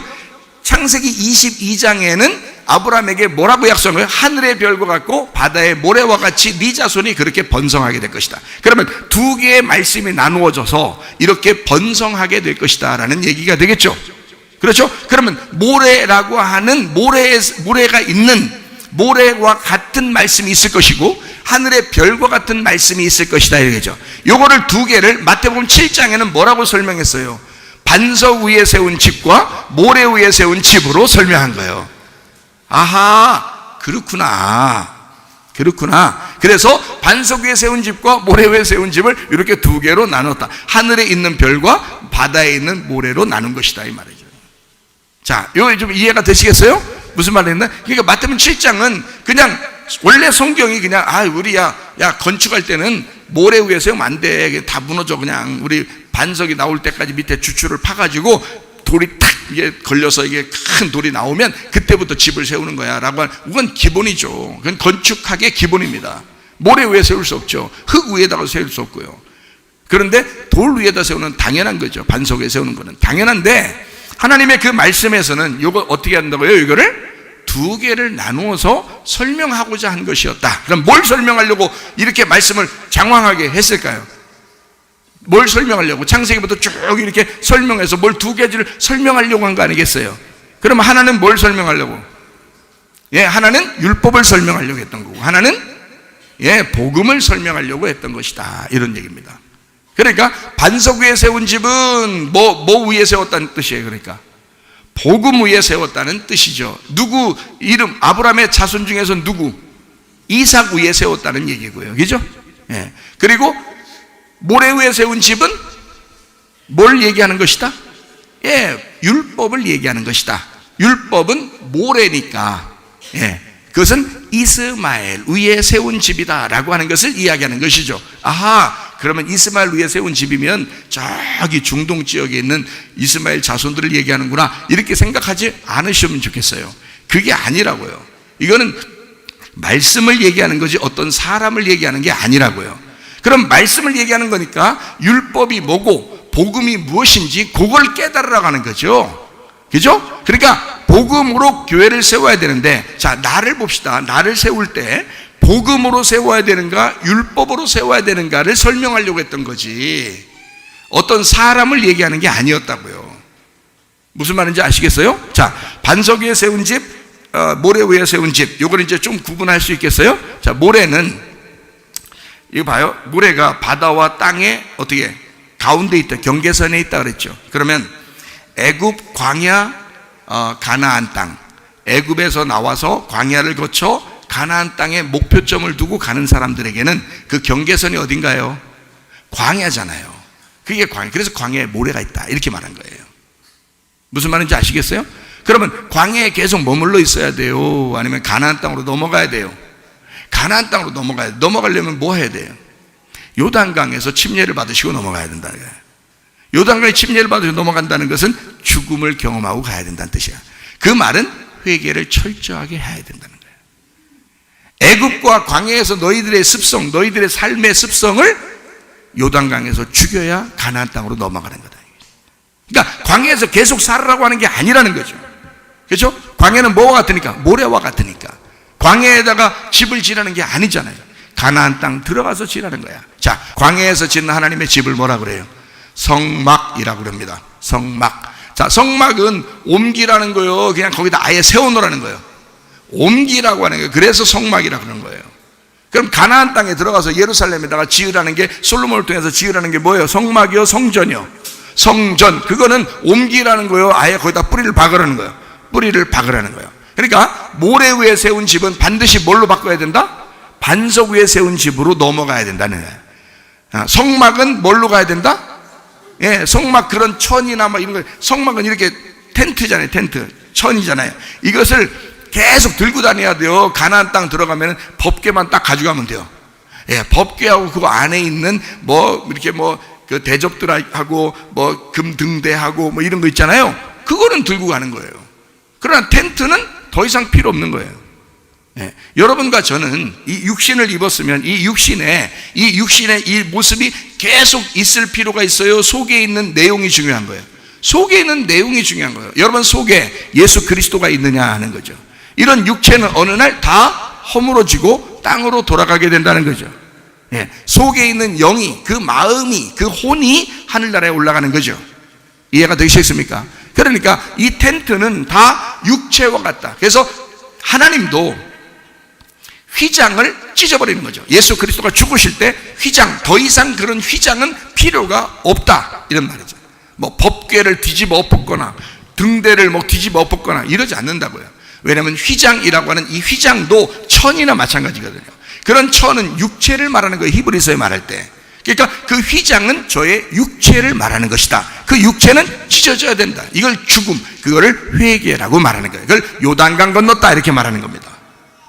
창세기 22장에는 아브라함에게 뭐라고 약속한 거예요? 하늘의 별과 같고 바다의 모래와 같이 네 자손이 그렇게 번성하게 될 것이다. 그러면 두 개의 말씀이 나누어져서 이렇게 번성하게 될 것이다 라는 얘기가 되겠죠. 그렇죠? 그러면 모래라고 하는 모래가 있는 모래와 같은 말씀이 있을 것이고 하늘의 별과 같은 말씀이 있을 것이다 이거죠. 요거를 두 개를 마태복음 7장에는 뭐라고 설명했어요? 반석 위에 세운 집과 모래 위에 세운 집으로 설명한 거예요. 아하, 그렇구나. 그래서 반석 위에 세운 집과 모래 위에 세운 집을 이렇게 두 개로 나눴다. 하늘에 있는 별과 바다에 있는 모래로 나눈 것이다 이 말이죠. 자, 이거 좀 이해가 되시겠어요? 무슨 말을 했나? 그러니까 마태복음 7장은 그냥 원래 성경이 그냥 우리 야 건축할 때는 모래 위에 세우면 안 돼. 다 무너져. 그냥 우리 반석이 나올 때까지 밑에 주추를 파가지고 돌이 탁 이게 걸려서 이게 큰 돌이 나오면 그때부터 집을 세우는 거야 라고 하는, 그건 기본이죠. 그건 건축학의 기본입니다. 모래 위에 세울 수 없죠. 흙 위에다가 세울 수 없고요. 그런데 돌 위에다 세우는 당연한 거죠. 반석 위에 세우는 거는 당연한데 하나님의 그 말씀에서는 이거 어떻게 한다고요? 이거를 두 개를 나누어서 설명하고자 한 것이었다. 그럼 뭘 설명하려고 이렇게 말씀을 장황하게 했을까요? 뭘 설명하려고? 창세기부터 쭉 이렇게 설명해서 뭘 두 가지를 설명하려고 한 거 아니겠어요? 그러면 하나는 뭘 설명하려고? 하나는 율법을 설명하려고 했던 거고 하나는 복음을 설명하려고 했던 것이다 이런 얘기입니다. 그러니까 반석 위에 세운 집은 뭐 위에 세웠다는 뜻이에요. 그러니까 복음 위에 세웠다는 뜻이죠. 누구 이름, 아브라함의 자손 중에서 누구? 이삭 위에 세웠다는 얘기고요. 그죠? 그리고 모래 위에 세운 집은 뭘 얘기하는 것이다? 율법을 얘기하는 것이다. 율법은 모래니까 그것은 이스마엘 위에 세운 집이다 라고 하는 것을 이야기하는 것이죠. 아하, 그러면 이스마엘 위에 세운 집이면 저기 중동 지역에 있는 이스마엘 자손들을 얘기하는구나 이렇게 생각하지 않으시면 좋겠어요. 그게 아니라고요. 이거는 말씀을 얘기하는 거지 어떤 사람을 얘기하는 게 아니라고요. 그럼 말씀을 얘기하는 거니까 율법이 뭐고 복음이 무엇인지 그걸 깨달으라고 하는 거죠. 그죠? 그러니까 복음으로 교회를 세워야 되는데, 자, 나를 봅시다. 나를 세울 때 복음으로 세워야 되는가 율법으로 세워야 되는가를 설명하려고 했던 거지 어떤 사람을 얘기하는 게 아니었다고요. 무슨 말인지 아시겠어요? 자, 반석 위에 세운 집, 모래 위에 세운 집, 요걸 이제 좀 구분할 수 있겠어요? 자, 모래는 이거 봐요. 모래가 바다와 땅에 어떻게 가운데 있다, 경계선에 있다 그랬죠. 그러면 애굽, 광야, 가나안 땅, 애굽에서 나와서 광야를 거쳐 가나안 땅에 목표점을 두고 가는 사람들에게는 그 경계선이 어딘가요? 광야잖아요. 그게 광야. 그래서 광야에 모래가 있다 이렇게 말한 거예요. 무슨 말인지 아시겠어요? 그러면 광야에 계속 머물러 있어야 돼요? 아니면 가나안 땅으로 넘어가야 돼요? 가나안 땅으로 넘어가야 돼요. 넘어가려면 뭐 해야 돼요? 요단강에서 침례를 받으시고 넘어가야 된다는 거예요. 요단강에 침례를 받으시고 넘어간다는 것은 죽음을 경험하고 가야 된다는 뜻이야. 그 말은 회개를 철저하게 해야 된다는 거예요. 애굽과 광야에서 너희들의 습성, 너희들의 삶의 습성을 요단강에서 죽여야 가나안 땅으로 넘어가는 거다. 그러니까 광야에서 계속 살으라고 하는 게 아니라는 거죠. 그렇죠? 광야는 뭐와 같으니까? 모래와 같으니까. 광야에다가 집을 지라는 게 아니잖아요. 가나안 땅 들어가서 지라는 거야. 자, 광야에서 짓는 하나님의 집을 뭐라 그래요? 성막이라고 그럽니다. 성막. 자, 성막은 옮기라는 거요. 그냥 거기다 아예 세워놓으라는 거예요. 옮기라고 하는 거예요. 그래서 성막이라고 그러는 거예요. 그럼 가나안 땅에 들어가서 예루살렘에다가 지으라는 게, 솔로몬을 통해서 지으라는 게 뭐예요? 성막이요? 성전이요? 성전. 그거는 옮기라는 거예요. 아예 거기다 뿌리를 박으라는 거예요. 뿌리를 박으라는 거예요. 그러니까 모래 위에 세운 집은 반드시 뭘로 바꿔야 된다? 반석 위에 세운 집으로 넘어가야 된다는 거예요. 성막은 뭘로 가야 된다? 성막 그런 천이나 뭐 이런 거, 성막은 이렇게 텐트잖아요. 텐트, 천이잖아요. 이것을 계속 들고 다녀야 돼요. 가나안 땅 들어가면 법궤만 딱 가져가면 돼요. 법궤하고 그 안에 있는 뭐 이렇게 뭐 그 대접들하고 뭐 금등대하고 뭐 이런 거 있잖아요. 그거는 들고 가는 거예요. 그러나 텐트는 더 이상 필요 없는 거예요. 여러분과 저는 이 육신을 입었으면 이 육신의 이 모습이 계속 있을 필요가 있어요? 속에 있는 내용이 중요한 거예요? 속에 있는 내용이 중요한 거예요. 여러분 속에 예수 그리스도가 있느냐 하는 거죠. 이런 육체는 어느 날 다 허물어지고 땅으로 돌아가게 된다는 거죠. 속에 있는 영이, 그 마음이, 그 혼이 하늘나라에 올라가는 거죠. 이해가 되시겠습니까? 그러니까 이 텐트는 다 육체와 같다. 그래서 하나님도 휘장을 찢어버리는 거죠. 예수 그리스도가 죽으실 때 휘장, 더 이상 그런 휘장은 필요가 없다, 이런 말이죠. 뭐 법궤를 뒤집어 엎었거나 등대를 뭐 뒤집어 엎었거나 이러지 않는다고요. 왜냐하면 휘장이라고 하는 이 휘장도 천이나 마찬가지거든요. 그런 천은 육체를 말하는 거예요. 히브리서에 말할 때. 그러니까 그 휘장은 저의 육체를 말하는 것이다. 그 육체는 찢어져야 된다. 이걸 죽음, 그거를 회개라고 말하는 거예요. 그걸 요단강 건넜다 이렇게 말하는 겁니다.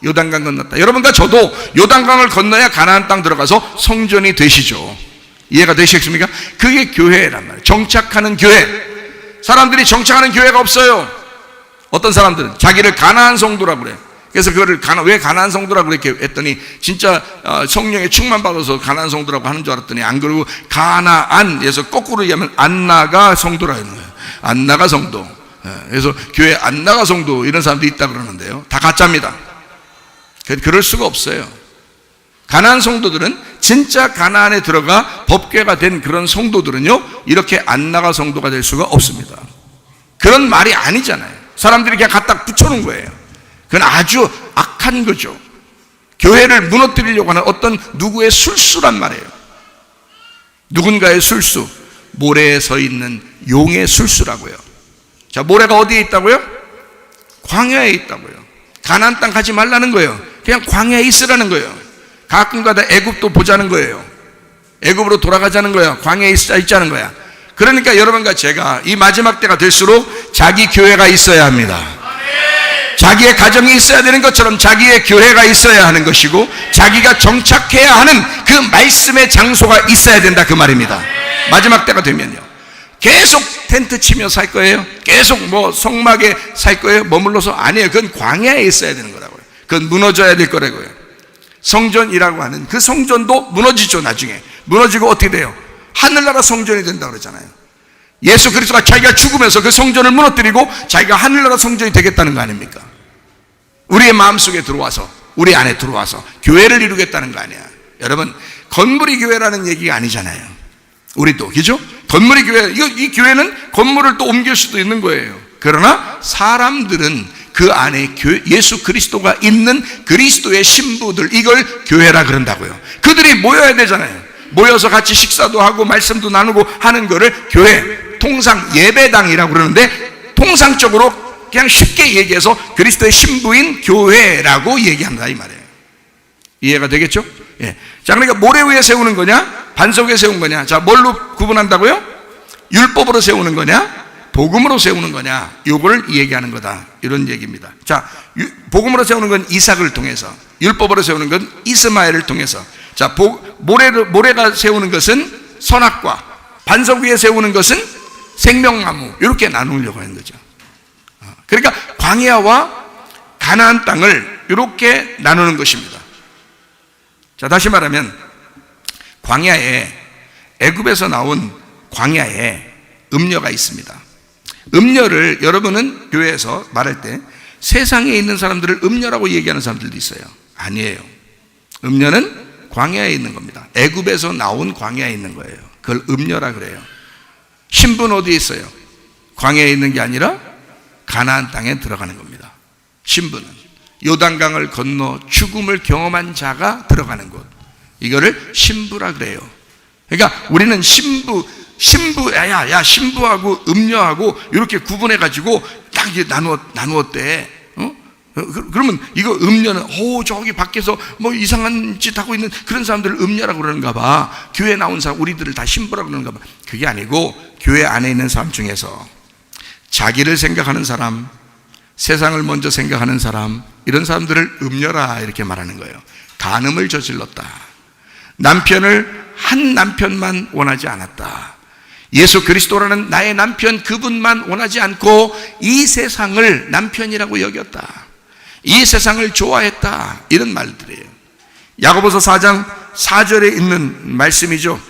요단강 건넜다. 여러분과 저도 요단강을 건너야 가나안 땅 들어가서 성전이 되시죠. 이해가 되시겠습니까? 그게 교회란 말이에요. 정착하는 교회. 사람들이 정착하는 교회가 없어요. 어떤 사람들은 자기를 가나안 성도라고 그래요. 그래서 그거를 왜 가나안 성도라고 그렇게 했더니 진짜 성령에 충만받아서 가나안 성도라고 하는 줄 알았더니 안 그러고 가나안에서 거꾸로 얘기하면 안나가 성도라는 거예요. 안나가 성도. 그래서 교회 안나가 성도 이런 사람도 있다 그러는데요. 다 가짜입니다. 그럴 수가 없어요. 가나안 성도들은 진짜 가나안에 들어가 법궤가 된 그런 성도들은요, 이렇게 안나가 성도가 될 수가 없습니다. 그런 말이 아니잖아요. 사람들이 그냥 갖다 붙여놓은 거예요. 그건 아주 악한 거죠. 교회를 무너뜨리려고 하는 어떤 누구의 술수란 말이에요. 누군가의 술수, 모래에 서 있는 용의 술수라고요. 자, 모래가 어디에 있다고요? 광야에 있다고요. 가나안 땅 가지 말라는 거예요. 그냥 광야에 있으라는 거예요. 가끔가다 애굽도 보자는 거예요. 애굽으로 돌아가자는 거야. 광야에 있자는 거야. 그러니까 여러분과 제가 이 마지막 때가 될수록 자기 교회가 있어야 합니다. 자기의 가정이 있어야 되는 것처럼 자기의 교회가 있어야 하는 것이고, 자기가 정착해야 하는 그 말씀의 장소가 있어야 된다, 그 말입니다. 마지막 때가 되면요, 계속 텐트 치며 살 거예요? 계속 뭐 성막에 살 거예요? 머물러서? 아니에요. 그건 광야에 있어야 되는 거라고요. 그건 무너져야 될 거라고요. 성전이라고 하는 그 성전도 무너지죠. 나중에 무너지고 어떻게 돼요? 하늘나라 성전이 된다고 그러잖아요. 예수 그리스도가 자기가 죽으면서 그 성전을 무너뜨리고 자기가 하늘나라 성전이 되겠다는 거 아닙니까? 우리의 마음속에 들어와서, 우리 안에 들어와서 교회를 이루겠다는 거 아니야. 여러분, 건물이 교회라는 얘기가 아니잖아요. 우리도, 그죠? 건물이 교회, 이 교회는 건물을 또 옮길 수도 있는 거예요. 그러나 사람들은 그 안에 예수 그리스도가 있는 그리스도의 신부들, 이걸 교회라 그런다고요. 그들이 모여야 되잖아요. 모여서 같이 식사도 하고 말씀도 나누고 하는 거를 교회, 통상 예배당이라고 그러는데, 통상적으로 그냥 쉽게 얘기해서 그리스도의 신부인 교회라고 얘기한다, 이 말이에요. 이해가 되겠죠? 예. 자, 그러니까 모래 위에 세우는 거냐, 반석 위에 세우는 거냐? 자, 뭘로 구분한다고요? 율법으로 세우는 거냐, 복음으로 세우는 거냐, 요걸 얘기하는 거다, 이런 얘기입니다. 자, 복음으로 세우는 건 이삭을 통해서, 율법으로 세우는 건 이스마엘을 통해서. 자, 모래가 세우는 것은 선악과, 반석 위에 세우는 것은 생명나무, 이렇게 나누려고 하는 거죠. 그러니까 광야와 가나안 땅을 이렇게 나누는 것입니다. 자, 다시 말하면 광야에, 애굽에서 나온 광야에 음녀가 있습니다. 음녀를 여러분은 교회에서 말할 때 세상에 있는 사람들을 음녀라고 얘기하는 사람들도 있어요. 아니에요. 음녀는 광야에 있는 겁니다. 애굽에서 나온 광야에 있는 거예요. 그걸 음녀라 그래요. 신부는 어디에 있어요? 광야에 있는 게 아니라 가나안 땅에 들어가는 겁니다. 신부는 요단강을 건너 죽음을 경험한 자가 들어가는 곳, 이거를 신부라 그래요. 그러니까 우리는 신부하고 음녀하고 이렇게 구분해 가지고 딱 이제 나누었대. 그러면 이거 음녀는 저기 밖에서 뭐 이상한 짓 하고 있는 그런 사람들을 음녀라고 그러는가 봐. 교회 나온 사람 우리들을 다 신부라고 그러는가 봐. 그게 아니고 교회 안에 있는 사람 중에서 자기를 생각하는 사람, 세상을 먼저 생각하는 사람, 이런 사람들을 음녀라 이렇게 말하는 거예요. 간음을 저질렀다. 한 남편만 원하지 않았다. 예수 그리스도라는 나의 남편, 그분만 원하지 않고 이 세상을 남편이라고 여겼다. 이 세상을 좋아했다, 이런 말들이에요. 야고보서 4장 4절에 있는 말씀이죠.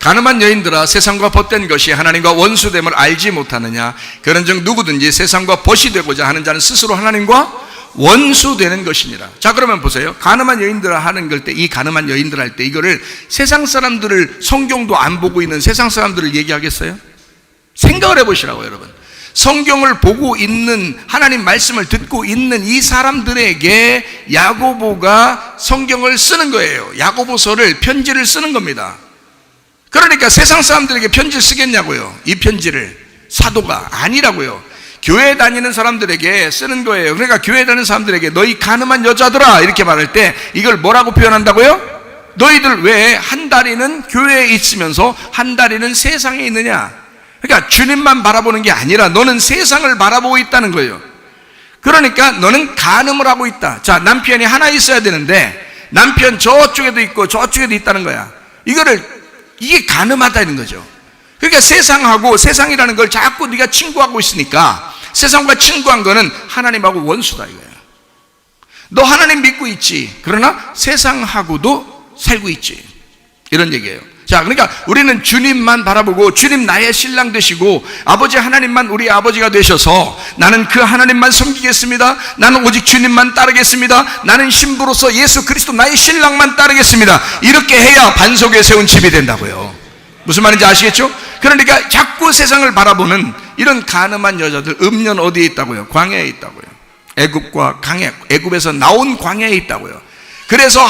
가늠한 여인들아, 세상과 벗된 것이 하나님과 원수됨을 알지 못하느냐. 그런즉 누구든지 세상과 벗이 되고자 하는 자는 스스로 하나님과 원수되는 것이니라. 자, 그러면 보세요. 가늠한 여인들아 하는 걸 때, 이 가늠한 여인들 할 때 이거를 세상 사람들을, 성경도 안 보고 있는 세상 사람들을 얘기하겠어요? 생각을 해보시라고, 여러분. 성경을 보고 있는, 하나님 말씀을 듣고 있는 이 사람들에게 야고보가 성경을 쓰는 거예요. 야고보서를, 편지를 쓰는 겁니다. 그러니까 세상 사람들에게 편지를 쓰겠냐고요. 이 편지를. 사도가 아니라고요. 교회 다니는 사람들에게 쓰는 거예요. 그러니까 교회 다니는 사람들에게 너희 가늠한 여자들아, 이렇게 말할 때 이걸 뭐라고 표현한다고요? 너희들 왜 한 다리는 교회에 있으면서 한 다리는 세상에 있느냐. 그러니까 주님만 바라보는 게 아니라 너는 세상을 바라보고 있다는 거예요. 그러니까 너는 간음을 하고 있다. 자, 남편이 하나 있어야 되는데 남편 저쪽에도 있고 저쪽에도 있다는 거야. 이게 간음하다는 거죠. 그러니까 세상하고, 세상이라는 걸 자꾸 네가 친구하고 있으니까 세상과 친구한 거는 하나님하고 원수다 이거야. 너 하나님 믿고 있지, 그러나 세상하고도 살고 있지, 이런 얘기예요. 자, 그러니까 우리는 주님만 바라보고 주님 나의 신랑 되시고 아버지 하나님만 우리 아버지가 되셔서 나는 그 하나님만 섬기겠습니다, 나는 오직 주님만 따르겠습니다, 나는 신부로서 예수 그리스도 나의 신랑만 따르겠습니다, 이렇게 해야 반석에 세운 집이 된다고요. 무슨 말인지 아시겠죠? 그러니까 자꾸 세상을 바라보는 이런 간음한 여자들, 음녀는 어디에 있다고요? 광야에 있다고요. 애굽과 애굽에서 나온 광야에 있다고요. 그래서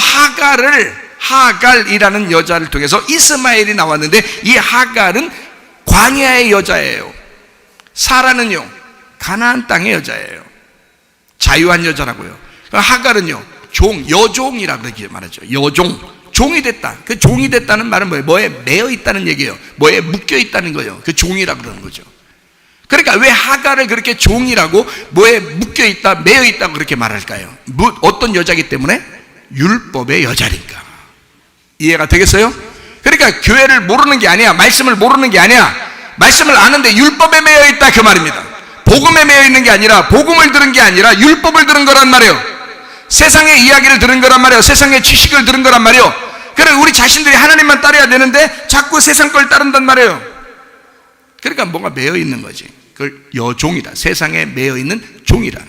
하갈이라는 여자를 통해서 이스마엘이 나왔는데, 이 하갈은 광야의 여자예요. 사라는요, 가나안 땅의 여자예요. 자유한 여자라고요. 하갈은요, 여종이라고 그렇게 말하죠. 여종. 종이 됐다. 그 종이 됐다는 말은 뭐예요? 뭐에 매여 있다는 얘기예요. 뭐에 묶여 있다는 거예요. 그 종이라고 그러는 거죠. 그러니까 왜 하갈을 그렇게 종이라고, 뭐에 묶여 있다, 매여 있다고 그렇게 말할까요? 어떤 여자이기 때문에? 율법의 여자니까. 이해가 되겠어요? 그러니까 교회를 모르는 게 아니야, 말씀을 모르는 게 아니야, 말씀을 아는데 율법에 매여 있다, 그 말입니다. 복음에 매여 있는 게 아니라, 복음을 들은 게 아니라 율법을 들은 거란 말이에요. 세상의 이야기를 들은 거란 말이에요. 세상의 지식을 들은 거란 말이에요. 그래, 우리 자신들이 하나님만 따라야 되는데 자꾸 세상 걸 따른단 말이에요. 그러니까 뭐가 매여 있는 거지. 그걸 여종이다, 세상에 매여 있는 종이다.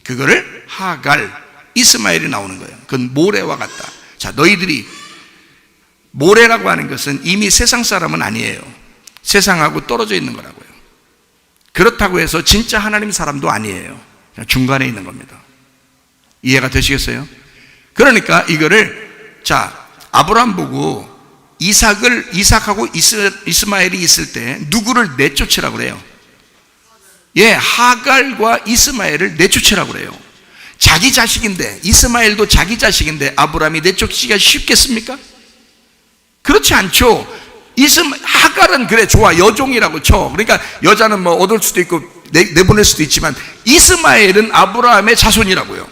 그거를 하갈, 이스마엘이 나오는 거예요. 그건 모래와 같다. 자, 너희들이, 모래라고 하는 것은 이미 세상 사람은 아니에요. 세상하고 떨어져 있는 거라고요. 그렇다고 해서 진짜 하나님 사람도 아니에요. 그냥 중간에 있는 겁니다. 이해가 되시겠어요? 그러니까 이거를, 자, 아브라함 보고 이삭하고 이스마엘이 있을 때 누구를 내쫓으라고 그래요? 예, 하갈과 이스마엘을 내쫓으라고 그래요. 자기 자식인데, 이스마엘도 자기 자식인데 아브라함이 내쫓기가 쉽겠습니까? 그렇지 않죠. 하갈은 그래, 좋아, 여종이라고 쳐. 그러니까 여자는 뭐 얻을 수도 있고 내보낼 수도 있지만 이스마엘은 아브라함의 자손이라고요.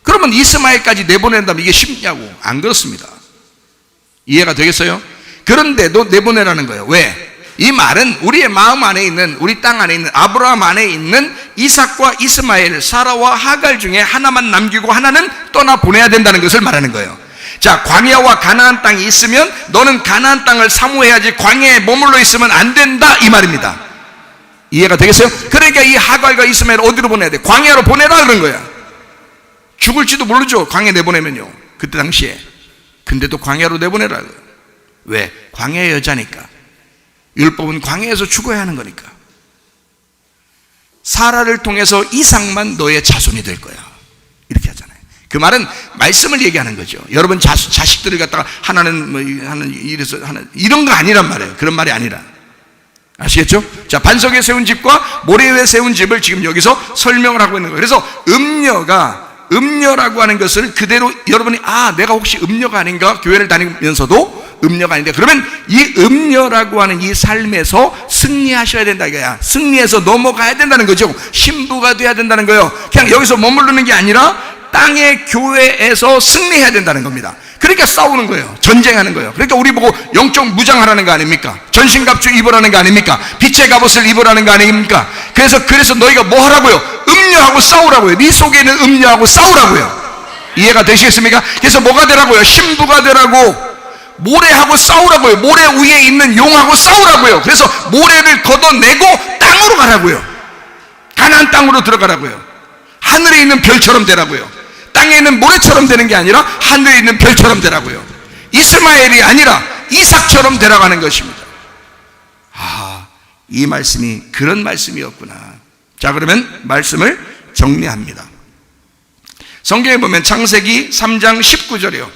그러면 이스마엘까지 내보낸다면 이게 쉽냐고. 안 그렇습니다. 이해가 되겠어요? 그런데도 내보내라는 거예요. 왜? 이 말은 우리의 마음 안에 있는, 우리 땅 안에 있는, 아브라함 안에 있는 이삭과 이스마엘, 사라와 하갈 중에 하나만 남기고 하나는 떠나보내야 된다는 것을 말하는 거예요. 자, 광야와 가나안 땅이 있으면 너는 가나안 땅을 사모해야지 광야에 머물러 있으면 안 된다, 이 말입니다. 이해가 되겠어요? 그러니까 이 하갈과 이스마엘 어디로 보내야 돼? 광야로 보내라 그런 거야. 죽을지도 모르죠, 광야에 내보내면요, 그때 당시에. 근데도 광야로 내보내라. 왜? 광야의 여자니까. 율법은 광야에서 죽어야 하는 거니까. 사라를 통해서 이삭만 너의 자손이 될 거야, 이렇게 하잖아요. 그 말은 말씀을 얘기하는 거죠. 여러분 자식들을 갖다가 하나는 뭐 하는 이래서 하는 이런 거 아니란 말이에요. 그런 말이 아니라. 아시겠죠? 자, 반석에 세운 집과 모래 위에 세운 집을 지금 여기서 설명을 하고 있는 거예요. 그래서 음녀라고 하는 것을 그대로 여러분이, 내가 혹시 음녀가 아닌가? 교회를 다니면서도 음녀가 아닌데, 그러면 이 음녀라고 하는 이 삶에서 승리하셔야 된다 이거야. 승리해서 넘어가야 된다는 거죠. 신부가 돼야 된다는 거예요. 그냥 여기서 머무르는 게 아니라 땅의 교회에서 승리해야 된다는 겁니다. 그러니까 싸우는 거예요. 전쟁하는 거예요. 그러니까 우리 보고 영적 무장하라는 거 아닙니까? 전신갑주 입으라는 거 아닙니까? 빛의 갑옷을 입으라는 거 아닙니까? 그래서 너희가 뭐 하라고요? 음료하고 싸우라고요. 네 속에 있는 음료하고 싸우라고요. 이해가 되시겠습니까? 그래서 뭐가 되라고요? 신부가 되라고. 모래하고 싸우라고요. 모래 위에 있는 용하고 싸우라고요. 그래서 모래를 걷어내고 땅으로 가라고요. 가나안 땅으로 들어가라고요. 하늘에 있는 별처럼 되라고요. 땅에 있는 모래처럼 되는 게 아니라 하늘에 있는 별처럼 되라고요. 이스마엘이 아니라 이삭처럼 되라가는 것입니다. 이 말씀이 그런 말씀이었구나. 자, 그러면 말씀을 정리합니다. 성경에 보면 창세기 3장 19절이요.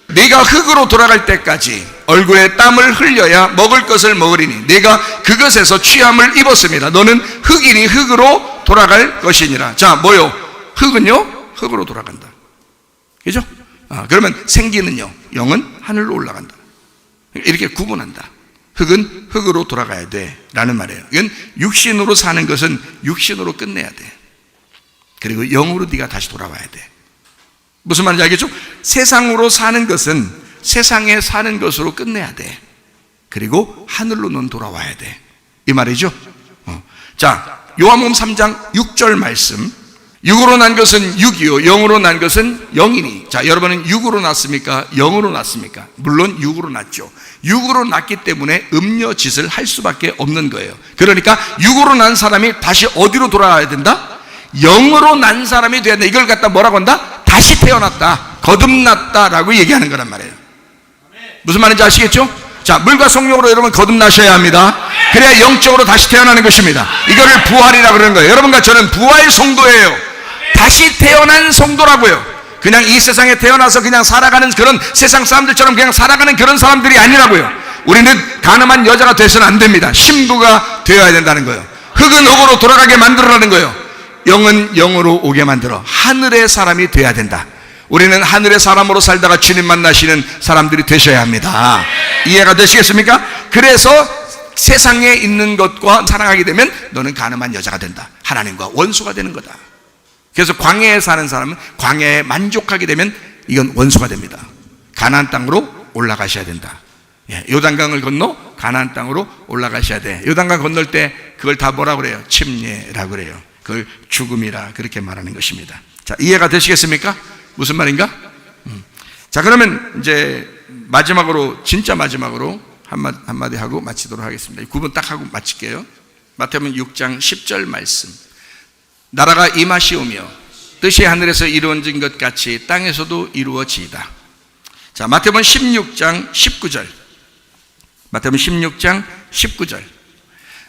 네가 흙으로 돌아갈 때까지 얼굴에 땀을 흘려야 먹을 것을 먹으리니 네가 그것에서 취함을 입었습니다. 너는 흙이니 흙으로 돌아갈 것이니라. 자, 뭐요? 흙은요? 흙으로 돌아간다. 그죠? 그러면 생기는요? 영은 하늘로 올라간다. 이렇게 구분한다. 흙은 흙으로 돌아가야 돼 라는 말이에요. 이건 육신으로 사는 것은 육신으로 끝내야 돼. 그리고 영으로 네가 다시 돌아와야 돼. 무슨 말인지 알겠죠? 세상으로 사는 것은 세상에 사는 것으로 끝내야 돼. 그리고 하늘로 넌 돌아와야 돼. 이 말이죠. 자, 요한복음 3장 6절 말씀. 육으로 난 것은 육이요 영으로 난 것은 영이니. 자, 여러분은 육으로 났습니까? 영으로 났습니까? 물론 육으로 났죠. 육으로 났기 때문에 음녀 짓을 할 수밖에 없는 거예요. 그러니까 육으로 난 사람이 다시 어디로 돌아가야 된다? 영으로 난 사람이 돼야 된다. 이걸 갖다 뭐라고 한다? 다시 태어났다, 거듭났다라고 얘기하는 거란 말이에요. 무슨 말인지 아시겠죠? 자, 물과 성령으로 여러분 거듭나셔야 합니다. 그래야 영적으로 다시 태어나는 것입니다. 이거를 부활이라고 그러는 거예요. 여러분과 저는 부활 성도예요. 다시 태어난 성도라고요. 그냥 이 세상에 태어나서 그냥 살아가는 그런 세상 사람들처럼 그냥 살아가는 그런 사람들이 아니라고요. 우리는 가늠한 여자가 돼서는 안 됩니다. 신부가 되어야 된다는 거예요. 흙은 흙으로 돌아가게 만들어라는 거예요. 영은 영으로 오게 만들어 하늘의 사람이 돼야 된다. 우리는 하늘의 사람으로 살다가 주님 만나시는 사람들이 되셔야 합니다. 이해가 되시겠습니까? 그래서 세상에 있는 것과 살아가게 되면 너는 가늠한 여자가 된다. 하나님과 원수가 되는 거다. 그래서 광야에 사는 사람은 광야에 만족하게 되면 이건 원수가 됩니다. 가나안 땅으로 올라가셔야 된다. 요단강을 건너 가나안 땅으로 올라가셔야 돼. 요단강 건널 때 그걸 다 뭐라고 그래요? 침례라고 그래요. 그걸 죽음이라 그렇게 말하는 것입니다. 자, 이해가 되시겠습니까? 무슨 말인가? 자, 그러면 이제 마지막으로, 진짜 마지막으로 한마디 하고 마치도록 하겠습니다. 구분 딱 하고 마칠게요. 마태복음 6장 10절 말씀. 나라가 임하시오며 뜻이 하늘에서 이루어진 것 같이 땅에서도 이루어지이다. 자, 마태복음 16장 19절. 마태복음 16장 19절.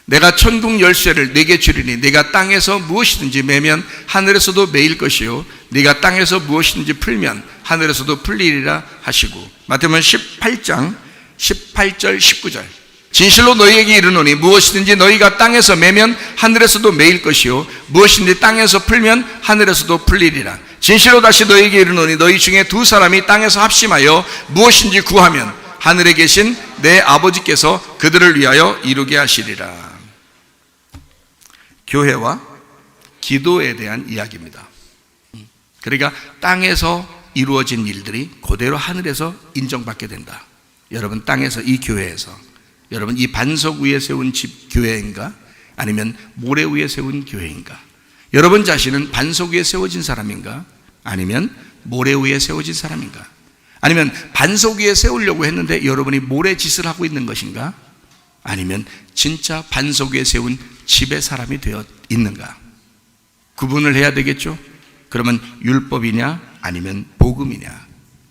내가 천국 열쇠를 네게 주리니 네가 땅에서 무엇이든지 매면 하늘에서도 매일 것이요 네가 땅에서 무엇이든지 풀면 하늘에서도 풀리리라 하시고. 마태복음 18장 18절 19절. 진실로 너희에게 이르노니 무엇이든지 너희가 땅에서 매면 하늘에서도 매일 것이요 무엇이든지 땅에서 풀면 하늘에서도 풀리리라. 진실로 다시 너희에게 이르노니 너희 중에 두 사람이 땅에서 합심하여 무엇인지 구하면 하늘에 계신 내 아버지께서 그들을 위하여 이루게 하시리라. 교회와 기도에 대한 이야기입니다. 그러니까 땅에서 이루어진 일들이 그대로 하늘에서 인정받게 된다. 여러분, 땅에서, 이 교회에서 여러분 이 반석 위에 세운 집 교회인가? 아니면 모래 위에 세운 교회인가? 여러분 자신은 반석 위에 세워진 사람인가? 아니면 모래 위에 세워진 사람인가? 아니면 반석 위에 세우려고 했는데 여러분이 모래짓을 하고 있는 것인가? 아니면 진짜 반석 위에 세운 집의 사람이 되어 있는가? 구분을 해야 되겠죠? 그러면 율법이냐 아니면 복음이냐?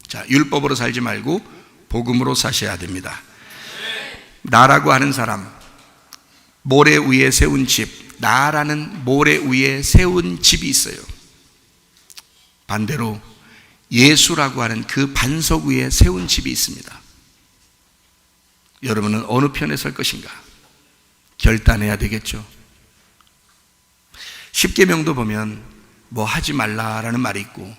자, 율법으로 살지 말고 복음으로 사셔야 됩니다. 나라고 하는 사람, 모래 위에 세운 집, 나라는 모래 위에 세운 집이 있어요. 반대로 예수라고 하는 그 반석 위에 세운 집이 있습니다. 여러분은 어느 편에 설 것인가? 결단해야 되겠죠. 십계명도 보면 뭐 하지 말라라는 말이 있고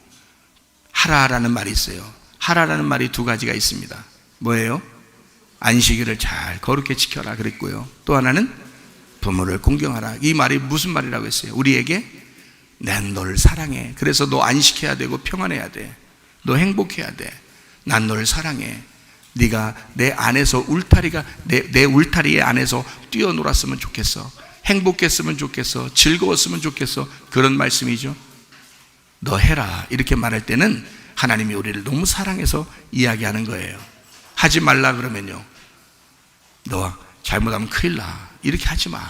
하라라는 말이 있어요. 하라라는 말이 두 가지가 있습니다. 뭐예요? 안식일을 잘 거룩히 지켜라 그랬고요. 또 하나는 부모를 공경하라. 이 말이 무슨 말이라고 했어요? 우리에게 난 너를 사랑해. 그래서 너 안식해야 되고 평안해야 돼. 너 행복해야 돼. 난 너를 사랑해. 네가 내 안에서 울타리가 내 울타리 안에서 뛰어놀았으면 좋겠어. 행복했으면 좋겠어, 즐거웠으면 좋겠어, 그런 말씀이죠. 너 해라 이렇게 말할 때는 하나님이 우리를 너무 사랑해서 이야기하는 거예요. 하지 말라 그러면요, 너 잘못하면 큰일 나, 이렇게 하지 마,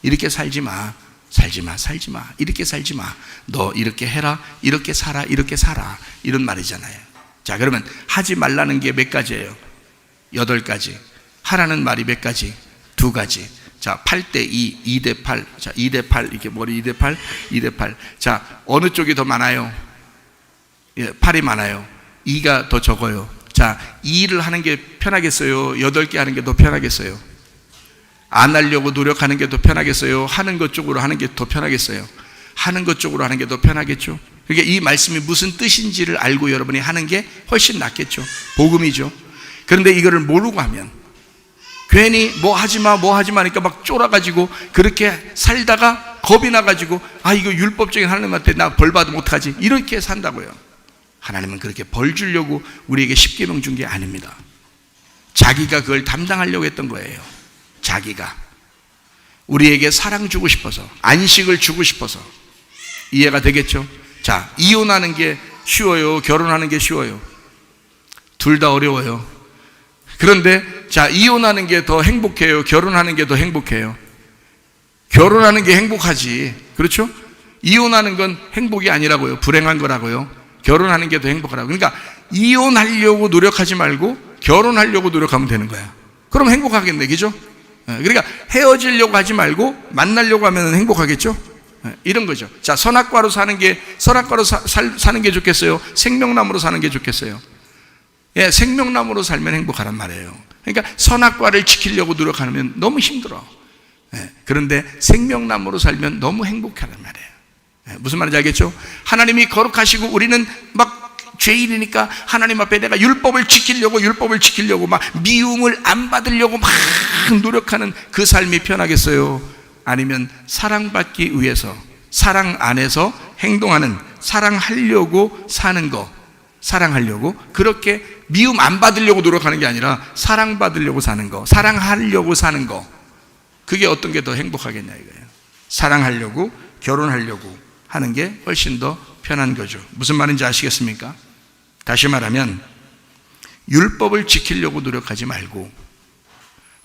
이렇게 살지 마, 살지 마, 이렇게 살지 마, 너 이렇게 해라, 이렇게 살아, 이렇게 살아, 이런 말이잖아요. 자, 그러면 하지 말라는 게 몇 가지예요? 8가지. 하라는 말이 몇 가지? 2가지. 자, 8대2, 2대8. 자, 2대8, 이렇게 머리 2대8, 2대8. 자, 어느 쪽이 더 많아요? 예, 8이 많아요. 2가 더 적어요. 자, 2를 하는 게 편하겠어요? 8개 하는 게 더 편하겠어요? 안 하려고 노력하는 게 더 편하겠어요? 하는 것 쪽으로 하는 게 더 편하겠어요? 하는 것 쪽으로 하는 게 더 편하겠죠? 그러니까 이 말씀이 무슨 뜻인지를 알고 여러분이 하는 게 훨씬 낫겠죠. 복음이죠. 그런데 이거를 모르고 하면 괜히 뭐 하지마 하니까 막 쫄아가지고 그렇게 살다가 겁이 나가지고 아, 이거 율법적인 하나님한테 나 벌 받으면 어떡하지? 이렇게 산다고요. 하나님은 그렇게 벌 주려고 우리에게 십계명 준 게 아닙니다. 자기가 그걸 담당하려고 했던 거예요. 자기가 우리에게 사랑 주고 싶어서, 안식을 주고 싶어서. 이해가 되겠죠? 자, 이혼하는 게 쉬워요? 결혼하는 게 쉬워요? 둘 다 어려워요. 그런데 자, 이혼하는 게 더 행복해요? 결혼하는 게 더 행복해요? 결혼하는 게 행복하지. 그렇죠? 이혼하는 건 행복이 아니라고요. 불행한 거라고요. 결혼하는 게 더 행복하라고. 그러니까 이혼하려고 노력하지 말고 결혼하려고 노력하면 되는 거야. 그럼 행복하겠네, 그죠? 그러니까 헤어지려고 하지 말고 만나려고 하면 행복하겠죠? 이런 거죠. 자, 선악과로 사는 게 사는 게 좋겠어요? 생명나무로 사는 게 좋겠어요? 예, 생명나무로 살면 행복하란 말이에요. 그러니까 선악과를 지키려고 노력하면 너무 힘들어. 예, 그런데 생명나무로 살면 너무 행복하란 말이에요. 예, 무슨 말인지 알겠죠? 하나님이 거룩하시고 우리는 막 죄인이니까 하나님 앞에 내가 율법을 지키려고 막 미움을 안 받으려고 막 노력하는 그 삶이 편하겠어요? 아니면 사랑받기 위해서 사랑 안에서 행동하는, 사랑하려고 사는 거, 사랑하려고, 그렇게 미움 안 받으려고 노력하는 게 아니라 사랑받으려고 사는 거, 사랑하려고 사는 거, 그게 어떤 게 더 행복하겠냐 이거예요. 사랑하려고, 결혼하려고 하는 게 훨씬 더 편한 거죠. 무슨 말인지 아시겠습니까? 다시 말하면 율법을 지키려고 노력하지 말고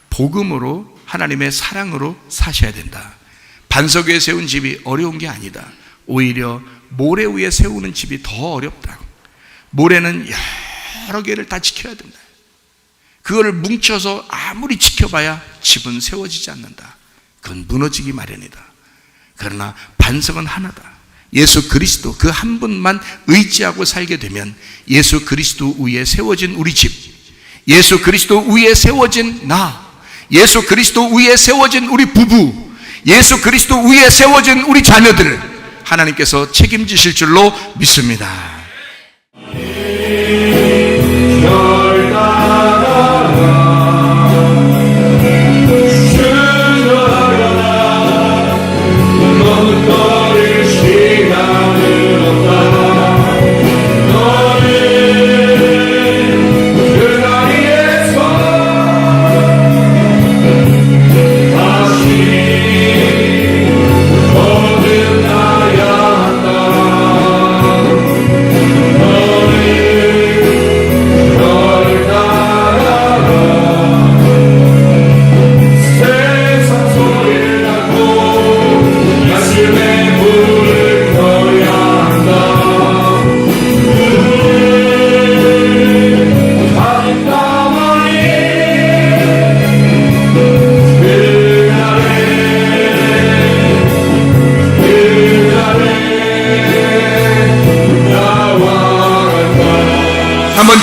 복음으로, 하나님의 사랑으로 사셔야 된다. 반석 위에 세운 집이 어려운 게 아니다. 오히려 모래 위에 세우는 집이 더 어렵다. 모래는 여러 개를 다 지켜야 된다. 그거를 뭉쳐서 아무리 지켜봐야 집은 세워지지 않는다. 그건 무너지기 마련이다. 그러나 반석은 하나다. 예수 그리스도, 그 한 분만 의지하고 살게 되면 예수 그리스도 위에 세워진 우리 집, 예수 그리스도 위에 세워진 나, 예수 그리스도 위에 세워진 우리 부부, 예수 그리스도 위에 세워진 우리 자녀들을 하나님께서 책임지실 줄로 믿습니다.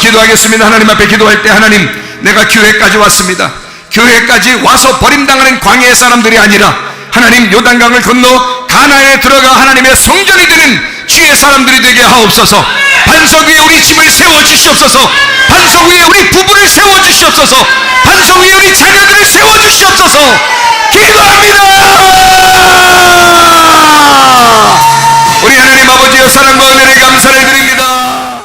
기도하겠습니다. 하나님 앞에 기도할 때, 하나님, 내가 교회까지 왔습니다. 교회까지 와서 버림당하는 광야의 사람들이 아니라 하나님, 요단강을 건너 가나안에 들어가 하나님의 성전이 되는 주의 사람들이 되게 하옵소서. 반석 위에 우리 집을 세워주시옵소서. 반석 위에 우리 부부를 세워주시옵소서. 반석 위에 우리 자녀들을 세워주시옵소서. 기도합니다.